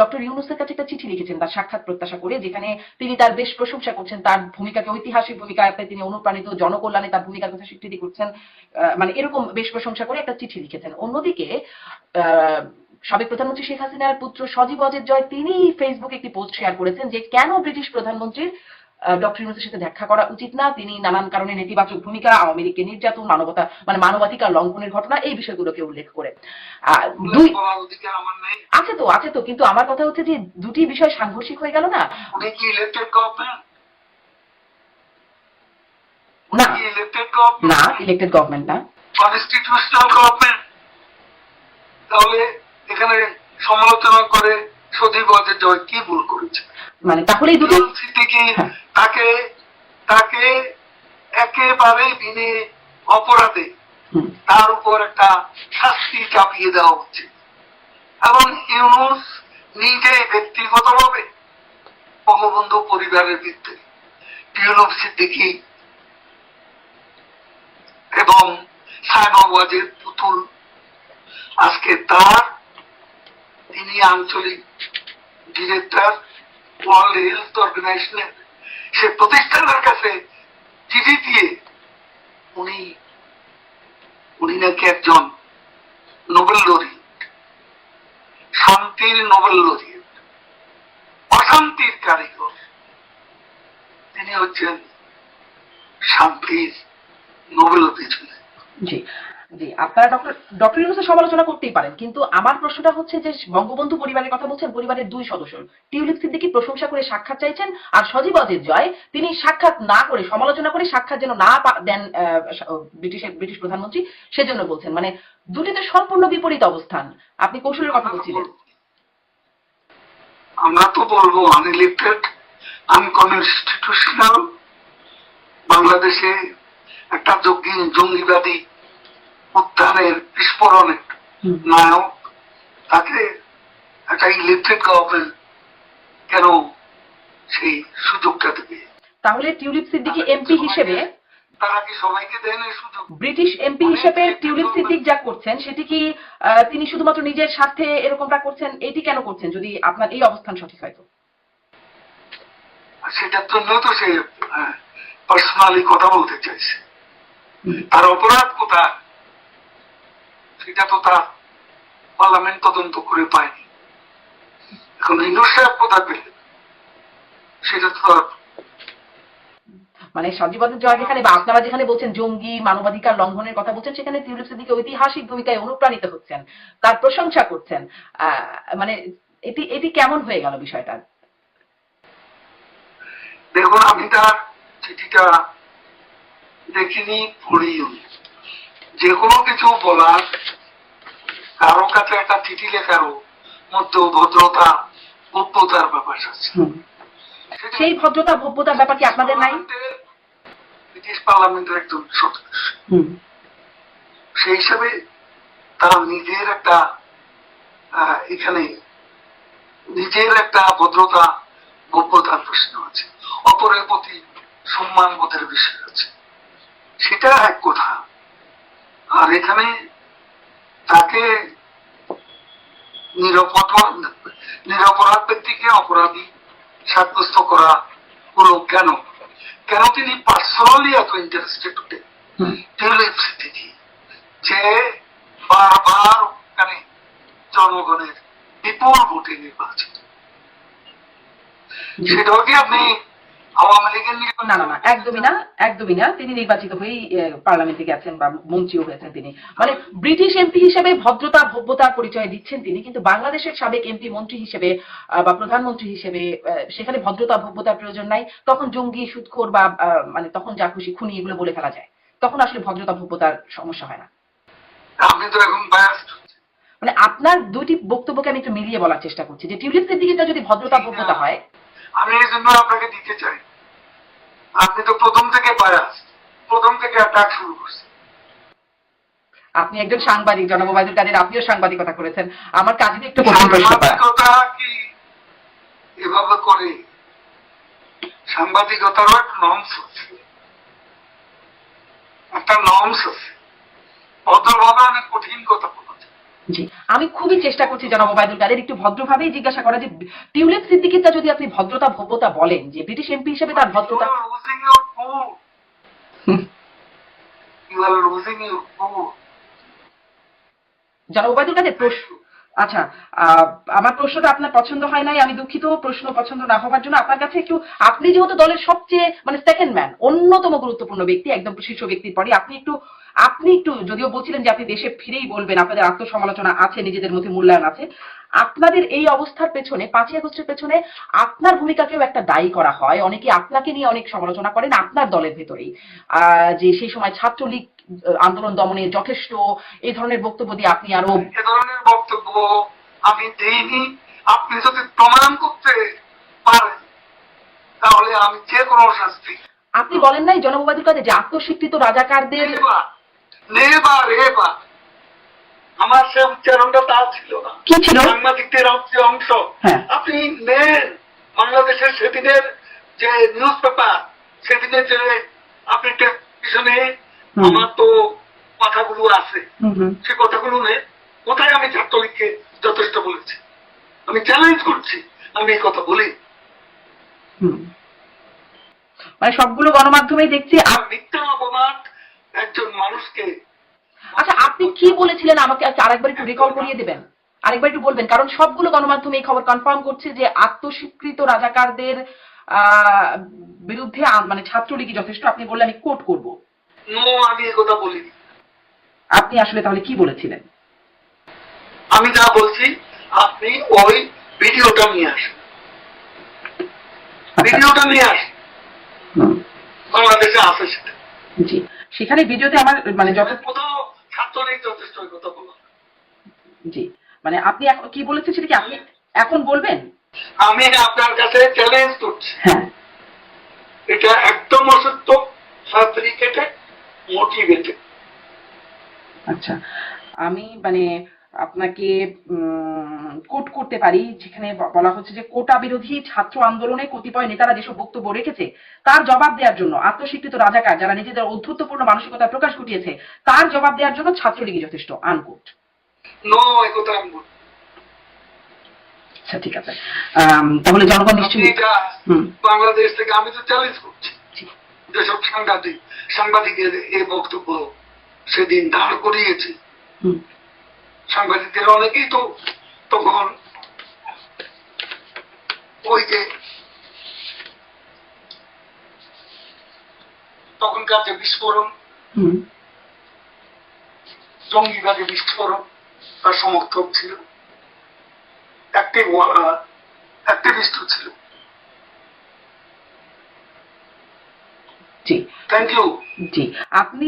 ডক্টর ইউনূসের কাছে একটা চিঠি লিখেছেন তার সাক্ষাৎ প্রত্যাশা করে, যেখানে তিনি তার বেশ প্রশংসা করছেন, তার ভূমিকাকে, ঐতিহাসিক ভূমিকাতে তিনি অনুপ্রাণিত, জনকল্যাণে তার ভূমিকার কথা স্বীকৃতি করছেন, মানে এরকম বেশ প্রশংসা করে একটা চিঠি লিখেছেন। অন্যদিকে সাবেক প্রধানমন্ত্রী শেখ হাসিনার পুত্র সজীব অজের জয়, তিনি ফেসবুকে একটি পোস্ট শেয়ার করেছেন যে কেন ব্রিটিশ প্রধানমন্ত্রীর ডক্টর ইউনূসের সাথে দেখা করা উচিত না। তিনি নানান কারণে নেতিবাচক ভূমিকা, আওয়ামী লীগকে নির্যাতন, মানবাধিকার লঙ্ঘনের ঘটনা, এই বিষয়গুলোকে উল্লেখ করে। দুই আছে তো, কিন্তু আমার কথা হচ্ছে যে দুটি বিষয় সাংঘর্ষিক হয়ে গেল না। না, ইলেক্টেড গভর্নমেন্ট না, কনস্টিটিউশনাল গভর্নমেন্ট। তাহলে এখানে সমালোচনা করে সজীব অজের জয় কি ভুল করেছে? মানে তাহলে এই দুটো তাকে তাকে একেবারে বিনে অপরাধে তার উপর একটা শাস্তি চাপিয়ে দেওয়া হচ্ছে। এবং ইউনূস নিজে ব্যক্তিগতভাবে বঙ্গবন্ধু পরিবারের ভিত্তি টিউলিপ সিদ্দিকী এবং সাহেব ওয়াজেদ পুতুল, আজকে তিনি আঞ্চলিক ডিরেক্টর ওয়ার্ল্ড হেলথ অর্গানাইজেশনের, সে প্রতিষ্ঠানের কাছে চিঠি দিয়ে উনি নাকি একজন নোবেল লরিয়েট, শান্তির নোবেল লরিয়েট, অশান্তির কারিগর। তিনি হচ্ছেন শান্তির নোবেল পেছনে। জি জি, আপনারা ডক্টর ইউনূসের সমালোচনা করতেই পারেন, কিন্তু আমার প্রশ্নটা হচ্ছে যে বঙ্গবন্ধু পরিবারের কথা বলছেন, পরিবারের দুই সদস্য টিউলিপ সিদ্দিকী প্রশংসা করে সাক্ষাৎ চাইছেন, আর সজীব অজের জয় তিনি সাক্ষাৎ না করে, সমালোচনা করে সাক্ষাৎ যেন না দেন ব্রিটিশ প্রধানমন্ত্রী, সেজন্য বলছেন। মানে দুটিতে সম্পূর্ণ বিপরীত অবস্থান। আপনি কৌশলের কথা বলছিলেন। আমরা তো বলবো আনইলেক্টেড, আনকনস্টিটিউশনাল, বাংলাদেশে একটা জঙ্গিবাদী উত্থানের বিস্ফোরণের নায়ক, তাকে একটা ইলেক্টেড গভর্নমেন্ট কেন সেই সুযোগটা দেবে? তাহলে টিউলিপ সিদ্দিকী এমপি হিসেবে, তারা কি সবাইকে দেন এই সুযোগ? ব্রিটিশ এমপি হিসেবে টিউলিপ সিদ্দিক যা করছেন, সেটি কি তিনি শুধুমাত্র নিজের স্বার্থে এরকমটা করছেন? এটি কেন করছেন যদি আপনার এই অবস্থান সঠিক হয়? তো সেটার জন্য তো সে পার্সোনালি কথা বলতে চাইছে। তার অপরাধ কোথায় সেটা তো তার পার্লামেন্ট তদন্ত করে পায়নি। এখন ইউনূস সাহেব কোথায় পেলেন সেটা তো মানে সজীব অজের জয় যেখানে, বা আপনারা যেখানে বলছেন জঙ্গি, মানবাধিকার লঙ্ঘনের কথা বলছেন, সেখানে টিউলিপ সিদ্দিকী ঐতিহাসিক ভূমিকায় অনুপ্রাণিত হচ্ছেন, তার প্রশংসা করছেন। মানে এটি কেমন হয়ে গেল বিষয়টা? দেখুন, আমি তার চিঠিটা দেখিনি, পড়িও। যে কোনো কিছু বলার, কারো কাছে একটা চিঠি লেখারও মধ্যে ভদ্রতা, ভব্যতার ব্যাপার আছে। সেই ভদ্রতা, ভব্যতার ব্যাপার কি আপনাদের নাই? ব্রিটিশ পার্লামেন্টের একজন সদস্য, সেই হিসাবে তার নিজের একটা এখানে নিজের একটা ভদ্রতা ভব্যতার প্রশ্ন আছে, অপরের প্রতি সম্মান বোধের বিষয় আছে, সেটা এক কথা। আর এখানে তাকে নিরপরাধ ব্যক্তিকে অপরাধী সাব্যস্ত করা হলো কেন? কেন তিনি পার্সোনালি এত ইন্টারেস্টেড হতেন টিউলিপ সিটি, যে বারবার ওখানে জনগণের বিপুল ভোটে নির্বাচিত, সেটাও কি আপনি আওয়ামী লীগের না না না, একদমই না। তিনি নির্বাচিত হয়েই পার্লামেন্টে গেছেন বা মন্ত্রীও হয়েছেন তিনি। মানে ব্রিটিশ এমপি হিসেবে ভদ্রতা ভব্যতার পরিচয় দিচ্ছেন তিনি, কিন্তু বাংলাদেশের সাবেক এমপি মন্ত্রী হিসেবে বা প্রধানমন্ত্রী হিসেবে সেখানে ভদ্রতা ভব্যতার প্রয়োজন নাই। তখন জঙ্গি, সুদখোর বা মানে তখন যা খুশি খুনি এগুলো বলে ফেলা যায়, তখন আসলে ভদ্রতা ভব্যতার সমস্যা হয় না। আপনি তো এখন বায়াসড। মানে আপনার দুটি বক্তব্যকে আমি একটু মিলিয়ে বলার চেষ্টা করছি যে টিউলিপ সিদ্দিকীটা যদি ভদ্রতা ভব্যতা হয়। আমি এই জন্য আপনাকে দিতে চাই, আপনি তো প্রথম থেকে বায়াস, প্রথম থেকে অ্যাটাক শুরু করছেন। আপনি একজন সাংবাদিক, জনাব ওবায়দুল কাদের, আপনিও সাংবাদিকতা করেছেন, আমার কাছে একটু কঠিন প্রশ্ন। সাংবাদিকতা কি এভাবে করে? সাংবাদিকতারও একটা নর্মস আছে, একটা নর্মস আছে, ভদ্রভাবে অনেক কঠিন কথা বলা যায়। জি, আমি খুবই চেষ্টা করছি জনাব ওবায়দুল কাদের একটু ভদ্রভাবেই জিজ্ঞাসা করা যে টিউলিপ সিদ্দিকীটা যদি আপনি ভদ্রতা ভব্যতা বলেন, যে ব্রিটিশ এমপি হিসেবে তার ভদ্রতা। জনাব ওবায়দুল কাদের প্রশ্ন, আচ্ছা, আমার প্রশ্নটা আপনার পছন্দ হয় নাই, আমি দুঃখিত। প্রশ্ন পছন্দ না হওয়ার জন্য আপনার কাছে একটু, আপনি যেহেতু দলের সবচেয়ে মানে সেকেন্ড ম্যান, অন্যতম গুরুত্বপূর্ণ ব্যক্তি, একদম শীর্ষ ব্যক্তির পরে আপনি একটু যদিও বলছিলেন যে আপনি দেশে ফিরেই বলবেন, আপনাদের আত্মসমালোচনা আছে, নিজেদের মধ্যে মূল্যায়ন আছে, আপনাদের এই অবস্থার পেছনে 5ই আগস্টের পেছনে আপনার ভূমিকাকেও একটা দায়ী করা হয়। অনেকে আপনাকে নিয়ে অনেক সমালোচনা করেন আপনার দলের ভেতরেই, যে সেই সময় ছাত্রলীগ আন্দোলন দমনে যথেষ্ট, এই ধরনের বক্তব্য দিয়ে আপনি আরো। এ ধরনের বক্তব্য আমি দেইনি। আপনি যদি প্রমাণ করতে পারেন তাহলে আমি যে কোনো শাস্তি। আপনি বলেন নাই জনাব ওবায়দুল কাদের যে আত্মস্বীকৃত রাজাকারদের। আমার সে উচ্চারণটা তা ছিল না। কি ছিল? সাংবাদিকদের অংশ। হ্যাঁ। আপনি নেন বাংলাদেশের সেদিনের যে নিউজ পেপার, সেদিনের যে আপনি টেলিভিশনে, আমার তো কথাগুলো আছে, সে কথাগুলো নেই। কোথায় আমি ছাত্রলীগকে যথেষ্ট বলেছি? আমি চ্যালেঞ্জ করছি, আমি এই কথা বলি। মানে সবগুলো গণমাধ্যমেই দেখছি মিথ্যা অপবাদ একজন মানুষকে। আচ্ছা, আপনি কি বলেছিলেন আমাকে আরেকবার একটু রিকল করিয়ে দেবেন, আরেকবার একটু বলবেন, কারণ সবগুলো গণমাধ্যমে এই খবর কনফার্ম করছে যে আত্মস্বীকৃত রাজাকারদের বিরুদ্ধে মানে ছাত্রলীগই যথেষ্ট। আপনি বললে আমি কোট করব। আমি এই কথা বলিনি। আপনি আসলে তাহলে কি বলেছিলেন? আমি যা বলছি, আপনি ওই ভিডিওটা নিয়ে আসেন, ভিডিওটা নিয়ে আসেন, বাংলাদেশে আছে সেটা। জি, সেখানে ভিডিওতে আমার মানে কোথাও ছাত্রলীগ যথেষ্ট কথা বলা। জি, মানে আপনি এখন কি বলেছেন সেটা কি আপনি এখন বলবেন? আমি আপনার কাছে চ্যালেঞ্জ করছি। হ্যাঁ, এটা একদম অসত্য, ফ্যাব্রিকেটেড, মোটিভেটেড। আচ্ছা, আমি মানে আপনাকে কোট করতে পারি, যেখানে বলা হচ্ছে যে কোটা বিরোধী ছাত্র আন্দোলনে কতিপয় নেতারা যেসব বক্তব্য রেখেছে তার জবাব দেওয়ার জন্য আত্মস্বীকৃত রাজাকার যারা নিজেদের অধ্যত্বপূর্ণ মানসিকতা প্রকাশ ঘটিয়েছে তার জবাব দেওয়ার জন্য ছাত্রলীগই যথেষ্ট, আনকোট। আচ্ছা, ঠিক আছে। তাহলে জনগণ নিশ্চয়ই বাংলাদেশ থেকে আমি তো চ্যালেঞ্জ করছি, যেসব সাংবাদিকের এই বক্তব্য সেদিন দাঁড় করিয়েছে, সাংবাদিকদের অনেকেই তো তখন ওই যে তখনকার যে বিস্ফোরণ, জঙ্গিবাদী বিস্ফোরণ, তার সমর্থক ছিল, অ্যাক্টিভিস্ট ছিল। জি, থ্যাংক ইউ। জি, আপনি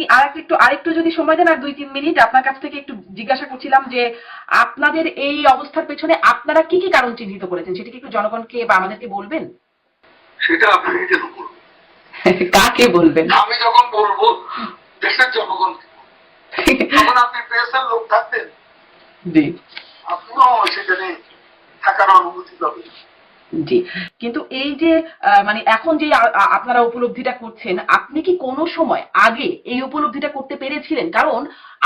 আরেকটু যদি সময় দেন, আর 2-3 মিনিট আপনার কাছ থেকে একটু জিজ্ঞাসা করছিলাম যে আপনাদের এই অবস্থার পেছনে আপনারা কি কি কারণ চিহ্নিত করেছেন, সেটা কি একটু জনগণকে বা আমাদেরকে বলবেন? সেটা আপনি নিজের উপর কাকে বলবেন? আমি যখন বলবো দেশের জনগণকে, তখন আপনি প্রেসের লোক থাকবেন, জি আপনিও সেখানে থাকার অনুমতি পাবেন। জি, কিন্তু এই যে মানে এখন যে আপনারা উপলব্ধিটা করছেন, আপনি কি কোনো সময় আগে এই উপলব্ধিটা করতে পেরেছিলেন? কারণ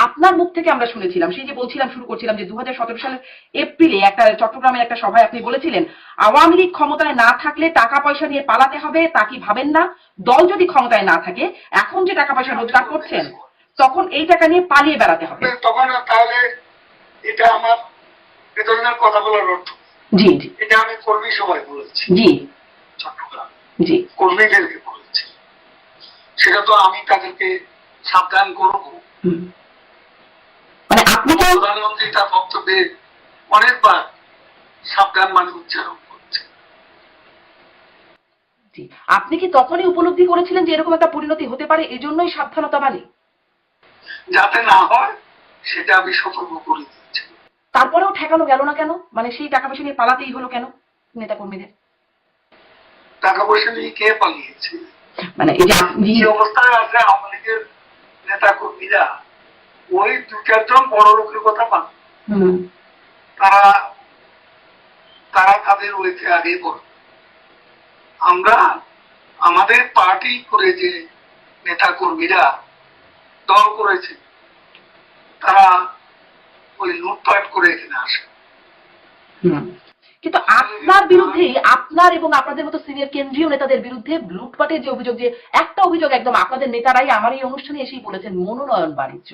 আপনার মুখ থেকে আমরা শুনেছিলাম, সেই যে বলছিলাম, শুরু করছিলাম যে 2017 সালের এপ্রিলে একটা চট্টগ্রামের একটা সভায় আপনি বলেছিলেন, আওয়ামী লীগ ক্ষমতায় না থাকলে টাকা পয়সা নিয়ে পালাতে হবে, তা কি ভাবেন না? দল যদি ক্ষমতায় না থাকে, এখন যে টাকা পয়সা রোজগার করছেন, তখন এই টাকা নিয়ে পালিয়ে বেড়াতে হবে। তখন তাহলে এটা আমার এ ধরনের কথা বলার অর্থ। জি জি এটা আমি কর্মী সভায় বলেছি, জি চট্টগ্রাম জি কর্মীদেরকে বলেছি। সেটা তো আমি তাদেরকে সাবধান করব। হুম। মানে আপনি তো প্রধানমন্ত্রী তার বক্তব্যে অনেকবার সাবধান মানে উচ্চারণ করছে। জি, আপনি কি তখনই উপলব্ধি করেছিলেন যে এরকম একটা পরিণতি হতে পারে, এজন্যই সাবধানতা বাণী? যাতে না হয় সেটা আমি সতর্ক করে দিচ্ছি। তারপরেও ঠেকানো গেল না কেন? মানে সেই টাকা পয়সা নিয়ে পালাতেই হলো কেন নেতা কর্মীদের? টাকা পয়সা নিয়ে কে পালিয়েছে? মানে এই যে আপনি যে অবস্থায় আছে আওয়ামী লীগের নেতা কর্মীরা, ওই দু চারজন বড় লোকের কথা পান, তারা তারা তাদের ওইতে আগে বলে। আমরা আমাদের পার্টি করে যে নেতা কর্মীরা দল করেছে, তারা ওই লুটপাট করে এখানে আসে। কিন্তু আপনার বিরুদ্ধে, আপনার এবং আপনাদের মতো সিনিয়র কেন্দ্রীয় নেতাদের বিরুদ্ধে লুটপাটের যে অভিযোগ, যে একটা অভিযোগ একদম আপনাদের নেতারাই আমার এই অনুষ্ঠানে এসেই বলেছেন, মনোনয়ন বাণিজ্য।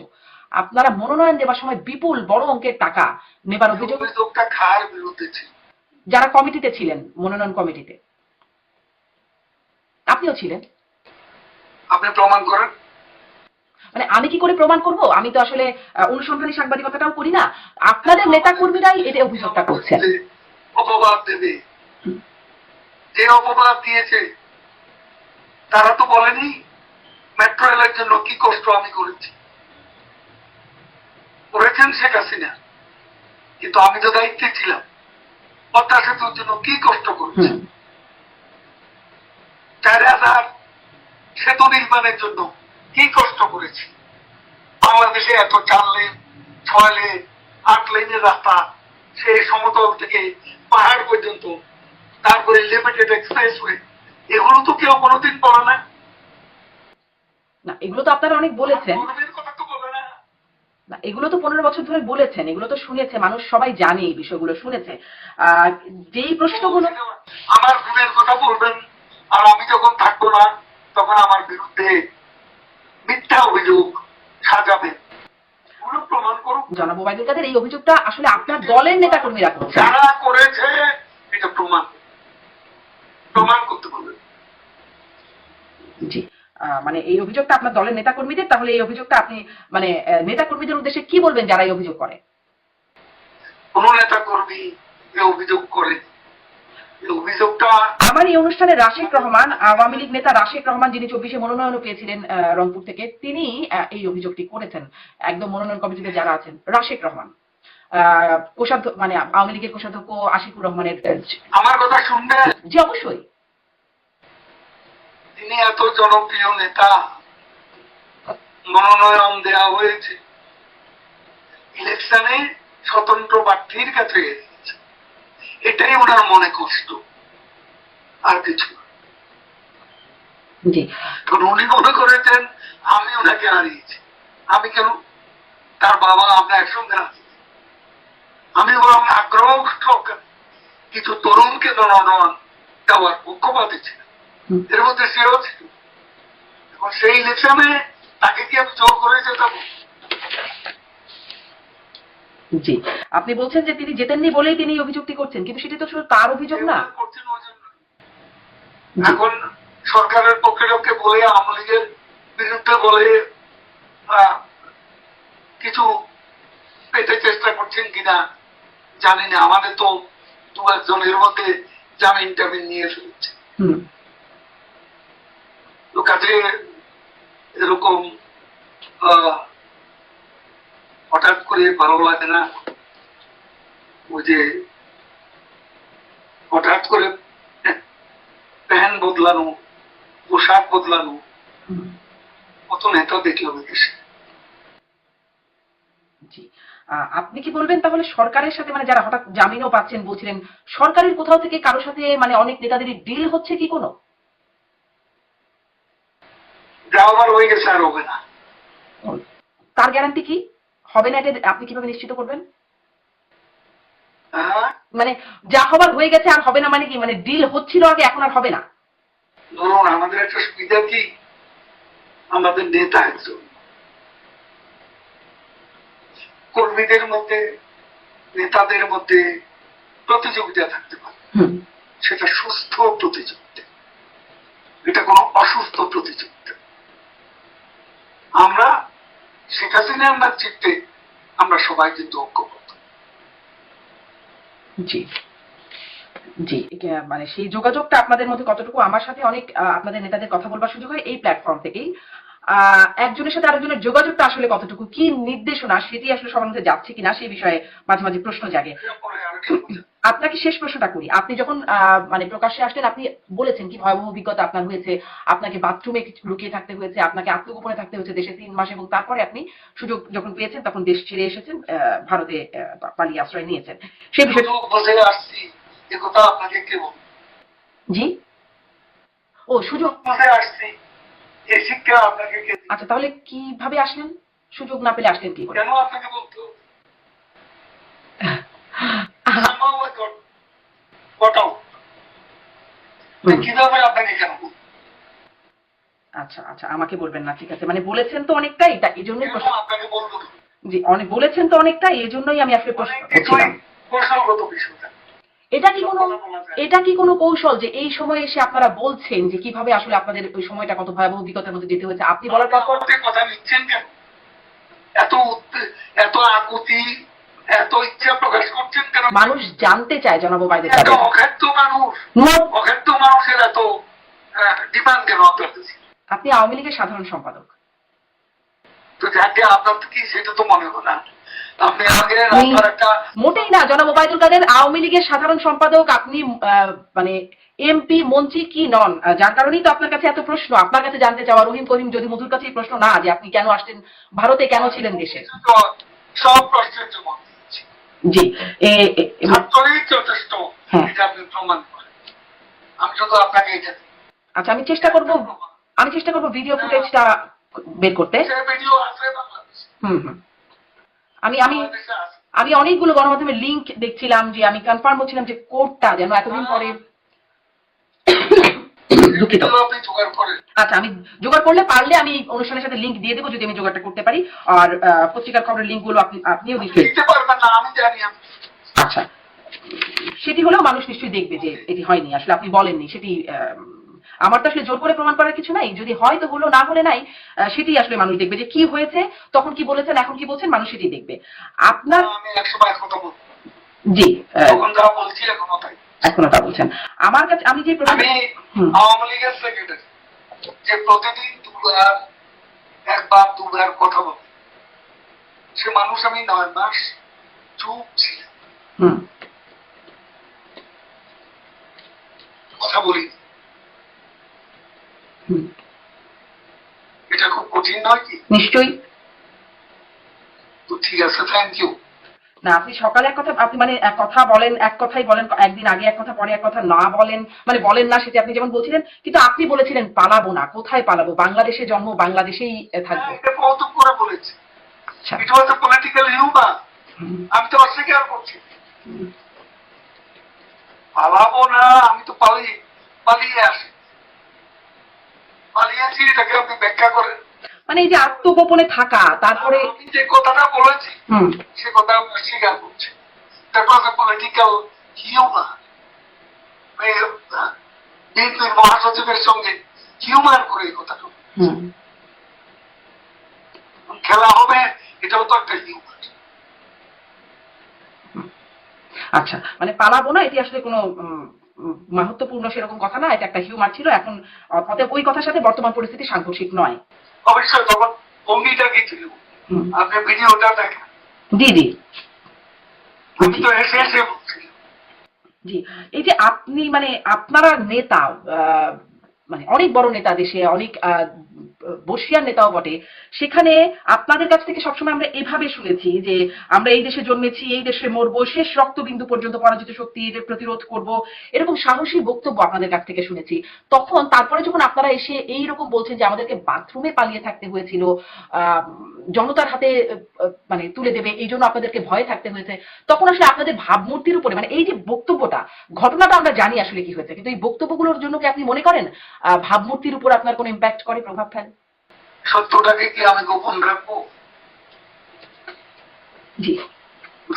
আপনারা মনোনয়ন দেওয়ার সময় বিপুল বড় অঙ্কের টাকা নেবার অভিযোগটা খার বিরুদ্ধে ছিল। যারা কমিটিতে ছিলেন, মনোনয়ন কমিটিতে আপনিও ছিলেন। আপনি প্রমাণ করেন। মানে আমি কি করে প্রমাণ করব? আমি তো আসলে অনুসন্ধানী সাংবাদিকতাটাও করি না। আপনাদের নেতা কর্মীরাই এটা অভিযোগটা করছেন। অপবাদ দেবে, যে অপবাদ দিয়েছে তারা তো বলেনি মেট্রো রেলের জন্য কি কষ্ট আমি করেছি। করেছেন শেখ হাসিনা, কিন্তু আমি তো দায়িত্বে ছিলাম। পদ্মা সেতুর জন্য কি কষ্ট করেছি। 4000 সেতু নির্মাণের জন্য কি কষ্ট করেছি। বাংলাদেশে এত 4 লেন 6 লেন 8 লেনের রাস্তা, সেই সমতল থেকে পাহাড় পর্যন্ত, তারপরে লিমিটেড এক্সপ্রেসওয়ে, এগুলো তো কেউ কোনোদিন বলে না। না, এগুলো তো আপনারা অনেক বলেছেন। না, এগুলো তো 15 বছর ধরে বলেছেন, এগুলো তো শুনেছে মানুষ, সবাই জানে এই বিষয়গুলো, শুনেছে। যেই প্রশ্নগুলো আমার গুণের কথা বলবেন, আর আমি যখন থাকবো না তখন আমার বিরুদ্ধে মিথ্যা অভিযোগ সাজাবেন, প্রমাণ করুন। জনাব ওবায়দুল কাদের, এই অভিযোগটা আসলে আপনার দলের নেতা কর্মীরা করছে। যারা করেছে এটা প্রমাণ করতে বলবেন। জি, মানে এই অভিযোগটা আপনার দলের নেতা কর্মীদের, তাহলে এই অভিযোগটা আপনি মানে নেতা কর্মীদের উদ্দেশ্যে কি বলবেন যারা এই অভিযোগ করে? কোন নেতা কর্মী এই অভিযোগ করে? অভিযোগটা আমার এই অনুষ্ঠানে রাশেক রহমান, আওয়ামী লীগ নেতা রাশেক রহমান, যিনি 24-এ মনোনয়ন পেয়েছিলেন রংপুর থেকে, তিনি এই অভিযোগটি করেছেন। একদম মনোনয়ন কমিটিতে যারা আছেন, রাশেক রহমান, কোষাধ্যক্ষ, মানে আওয়ামী লীগের কোষাধ্যক্ষ আশিকুর রহমানের। আমার কথা শুনবে? জি অবশ্যই। তিনি এত জনপ্রিয় নেতা, মনোনয়ন দেওয়া হয়েছে, ইলেকশনে স্বতন্ত্র প্রার্থীর কাছে গেছে, এটাই ওনার মনে কষ্ট, আর কিছু। জি, উনি মনে করেছেন আমি ওনাকে হারিয়েছি। আমি কেন? তার বাবা আমরা একসঙ্গে আছি। আমি বরং আগ্রহ কিছু তরুণকে মনোনয়ন দেওয়ার পক্ষপাতী ছিল, এর মধ্যে সেও ছিল। এবং সেই ইলেকশনে তাকে কি আমি জোর করে যেতাম? জি, আপনি বলছেন যে তিনি জেতেননি বলেই তিনি অভিযোগটি করছেন, কিন্তু সেটি তো শুধু তার অভিযোগ না। এখন সরকারের পক্ষে লোককে বলে, আওয়ামী লীগের বিরুদ্ধে বলে কিছু পেতে চেষ্টা করছেন কিনা জানি না। আমাদের তো 2 জনের মধ্যে জামিন টামিন নিয়ে ফেলছে। তো কাজে এরকম হঠাৎ করে ভালো লাগে না। ওই যে হঠাৎ করে প্যান বদলানো, পোশাক বদলানো, কত নেতা দেখলাম দেশে। জি, আপনি কি বলবেন তাহলে সরকারের সাথে, মানে যারা হঠাৎ জামিনও পাচ্ছেন বলছিলেন, সরকারের কোথাও থেকে কারোর সাথে মানে অনেক নেতাদেরই ডিল হচ্ছে কি কোনো? যা আবার হয়ে গেছে আর হবে না। তার গ্যারান্টি কি হবে না, এটা আপনি কিভাবে নিশ্চিত করবেন? হ্যাঁ, মানে যা হবার হয়ে গেছে আর হবে না মানে কি, মানে ডিল হচ্ছিল আগে এখন আর হবে না? ধরুন আমাদের একটা সুবিধা কি, আমাদের নেতা একজন, কর্মীদের মধ্যে নেতাদের মধ্যে প্রতিযোগিতা থাকতে পারে, সেটা সুস্থ প্রতিযোগিতা, এটা কোনো অসুস্থ প্রতিযোগিতা। আমরা শেখ হাসিনার নেতৃত্বে আমরা সবাই কিন্তু ঐক্যবদ্ধ। জি জি, মানে সেই যোগাযোগটা আপনাদের মধ্যে কতটুকু? আমার সাথে অনেক আপনাদের নেতাদের কথা বলবার সুযোগ হয় এই প্ল্যাটফর্ম থেকেই। একজনের সাথে আরেকজনের যোগাযোগটা আসলে কতটুকু, কি নির্দেশনা সেটি আসলে সবার মধ্যে যাচ্ছে কিনা সেই বিষয়ে মাঝে মাঝে প্রশ্ন জাগে। আপনাকে শেষ প্রশ্নটা করি, আপনি যখন মানে প্রকাশ্যে আসলেন, আপনি বলেছেন কি ভয়াবহ অভিজ্ঞতা আপনার হয়েছে, আপনাকে বাথরুমে লুকিয়ে থাকতে হয়েছে, আপনাকে আত্মগোপনে থাকতে হয়েছে দেশে 3 মাস, এবং তারপরে আপনি সুযোগ যখন পেয়েছেন তখন দেশ ছেড়ে এসেছেন, ভারতে পালিয়ে আশ্রয় নিয়েছেন। সেই বিষয়ে বসে আসছি, এ কথা আপনাকে কে বলবে? জি, ও সুযোগ বসে আসছি, এই শিক্ষা আপনাকে কে? আচ্ছা, তাহলে কিভাবে আসলেন? সুযোগ না পেলে আসলেন কি করে? কেন আপনাকে বলতো? কিভাবে আপনাকে কেন বলতো? আচ্ছা আচ্ছা, আমাকে বলবেন না, ঠিক আছে, মানে বলেছেন তো অনেকটাই, এই জন্যই আপনাকে বলবো। জি, অনেক বলেছেন তো অনেকটাই, এই জন্যই আমি আসলে প্রশ্ন করছিলাম। কৌশলগত বিষয়টা। এটা কি কোনো কৌশল যে এই সময় এসে আপনারা বলছেন যে কিভাবে আসলে আপনাদের ওই সময়টা কত ভয়াবহ অভিজ্ঞতার মধ্যে যেতে হয়েছে? আপনি বলার পর কথা নিচ্ছেন কেন? এত এত আকুতি, এত ইচ্ছা প্রকাশ করছেন কেন? মানুষ জানতে চায় জনাব ওবায়দুল এত কাদের। অখাদ্য মানুষ, অখাদ্য মানুষের এত ডিমান্ড কেন আপনার কাছে? আপনি আওয়ামী লীগের সাধারণ সম্পাদক। তো যাকে আপনার কি সেটা তো মনে হলো না। আপনি আগে একটা মোটেই না জনাব ওবায়দুল কাদের আওয়ামী লীগের সাধারণ সম্পাদক, আপনি মানে এমপি মন্ত্রী কি নন, যার কারণেই তো আপনার কাছে এত প্রশ্ন, আপনার কাছে জানতে চাওয়া। রহিম করিম যদি মধুর কাছে প্রশ্ন না যে আপনি কেন আসলেন ভারতে, কেন ছিলেন দেশে, সব প্রশ্নের জবাব দিচ্ছি। জি, ছাত্রই যথেষ্ট, এটা আপনি প্রমাণ করেন। আমি শুধু আপনাকে এটা। আচ্ছা, আমি চেষ্টা করব ভিডিও ফুটেজটা বের করতে। ভিডিও আছে বাংলাদেশে। আমি আমি আমি অনেকগুলো গণমাধ্যমের লিংক দেখছিলাম, যে আমি কনফার্ম হচ্ছিলাম যে কোডটা যেন এতদিন পরে দুঃখিত। আচ্ছা, আমি জোগাড় করলে পারলে আমি অনুষ্ঠানের সাথে লিংক দিয়ে দেবো যদি আমি জোগাড়টা করতে পারি। আর পত্রিকার খবরের লিংক গুলো আপনিও দিতে পারবেন না, আমি জানি। আচ্ছা, সেটি হলেও মানুষ নিশ্চয়ই দেখবে যে এটি হয়নি, আসলে আপনি বলেননি সেটি। আমার তো আসলে জোর করে প্রমাণ করার কিছু নাই, যদি হয় তো হলো, না হলে নাই। সেটি আসলে মানুষ দেখবে যে কি হয়েছে, তখন কি বলেছেন, এখন কি বলছেন, মানুষ সেটি দেখবে। আপনার আমি 100 কথা বলবো। জি, তখন যা বলছি এখনো তাই। এখনো তা বলছেন। আমার কাছে আমি যে আমি আওয়ামী লীগের সেক্রেটারি, যে প্রতিদিন একবার দুবার কথা বলে, সে মানুষ আমি 9 মাস চুপ ছিলাম, কথা বলি। এটা খুব কঠিন নয় কি? নিশ্চয়ই। তো ঠিক আছে, থ্যাংক ইউ। না, আপনি সকালে এক কথা, আপনি মানে এক কথা বলেন, এক কথাই বলেন, একদিন আগে এক কথা, পরে এক কথা না বলেন, মানে বলেন না সেটা আপনি যেমন বলছিলেন, কিন্তু আপনি বলেছিলেন পালাবো না। কোথায় পালাবো? বাংলাদেশে জন্ম, বাংলাদেশেই থাকবো। এটা কৌতুক করে বলেছি। এটা হচ্ছে পলিটিক্যাল হিউমার, আমি তো অস্বীকার করছি। পালাবো না, আমি তো পালিয়ে আসি, পালিয়েছি, এটাকে আপনি ব্যাখ্যা করেন। মানে এই যে আত্মগোপনে থাকা, তারপরে আমি যে কথাটা বলেছি সে কথা আমি অস্বীকার করছি। তারপর পলিটিক্যাল হিউমার, বিএনপির মহাসচিবের সঙ্গে হিউমার করে এই কথাটা খেলা হবে, এটাও তো একটা হিউমার। আচ্ছা, মানে পালাবো না এটি আসলে কোনো মাহাত্ম্যপূর্ণ সেরকম কথা না, এটা একটা হিউমার ছিল। এখন অতএব ওই কথার সাথে বর্তমান পরিস্থিতি সাংঘর্ষিক নয়। অবশ্যই তখন ভঙ্গিটা কি ছিল, আপনি ভিডিওটা দেখেন। জি জি, আমি তো এসে বলছি। জি, এই যে আপনি মানে আপনারা নেতা, মানে অনেক বড় নেতা, দেশে অনেক বর্ষিয়ার নেতাও বটে, সেখানে আপনাদের কাছ থেকে সবসময় আমরা এভাবে শুনেছি যে আমরা এই দেশে জন্মেছি, এই দেশে মরবো, শেষ রক্তবিন্দু পর্যন্ত পরাজিত শক্তির প্রতিরোধ করব, এরকম সাহসী বক্তব্য আপনাদের কাছ থেকে শুনেছি। তখন তারপরে যখন আপনারা এসে এইরকম বলছেন যে আমাদেরকে বাথরুমে পালিয়ে থাকতে হয়েছিল, জনতার হাতে মানে তুলে দেবে, এই জন্য আপনাদেরকে ভয়ে থাকতে হয়েছে, তখন আসলে আপনাদের ভাবমূর্তির উপরে মানে এই যে বক্তব্যটা, ঘটনাটা আমরা জানি আসলে কি হয়েছে, কিন্তু এই বক্তব্যগুলোর জন্য কি আপনি মনে করেন ভাবমূর্তির উপর আপনার কোনো ইম্প্যাক্ট করে, প্রভাব ফেলে? সত্যটাকে কি আমি গোপন রাখবো? জি,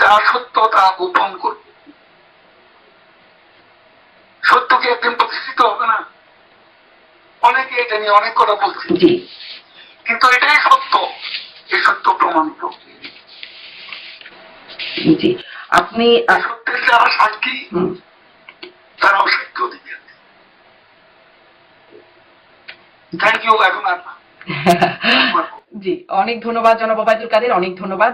যা সত্য তা গোপন করব। সত্য কি একদিন প্রতিষ্ঠিত হবে না? অনেকে এটা নিয়ে অনেক কথা বলছে, জি, কিন্তু এটাই সত্য, এই সত্য প্রমাণিত। জি। আপনি সত্যের যারা সাক্ষী তারাও সাক্ষ্য দিবেন। Thank you. এখন আর না। জি, অনেক ধন্যবাদ জনাব ওবায়দুল কাদের, অনেক ধন্যবাদ।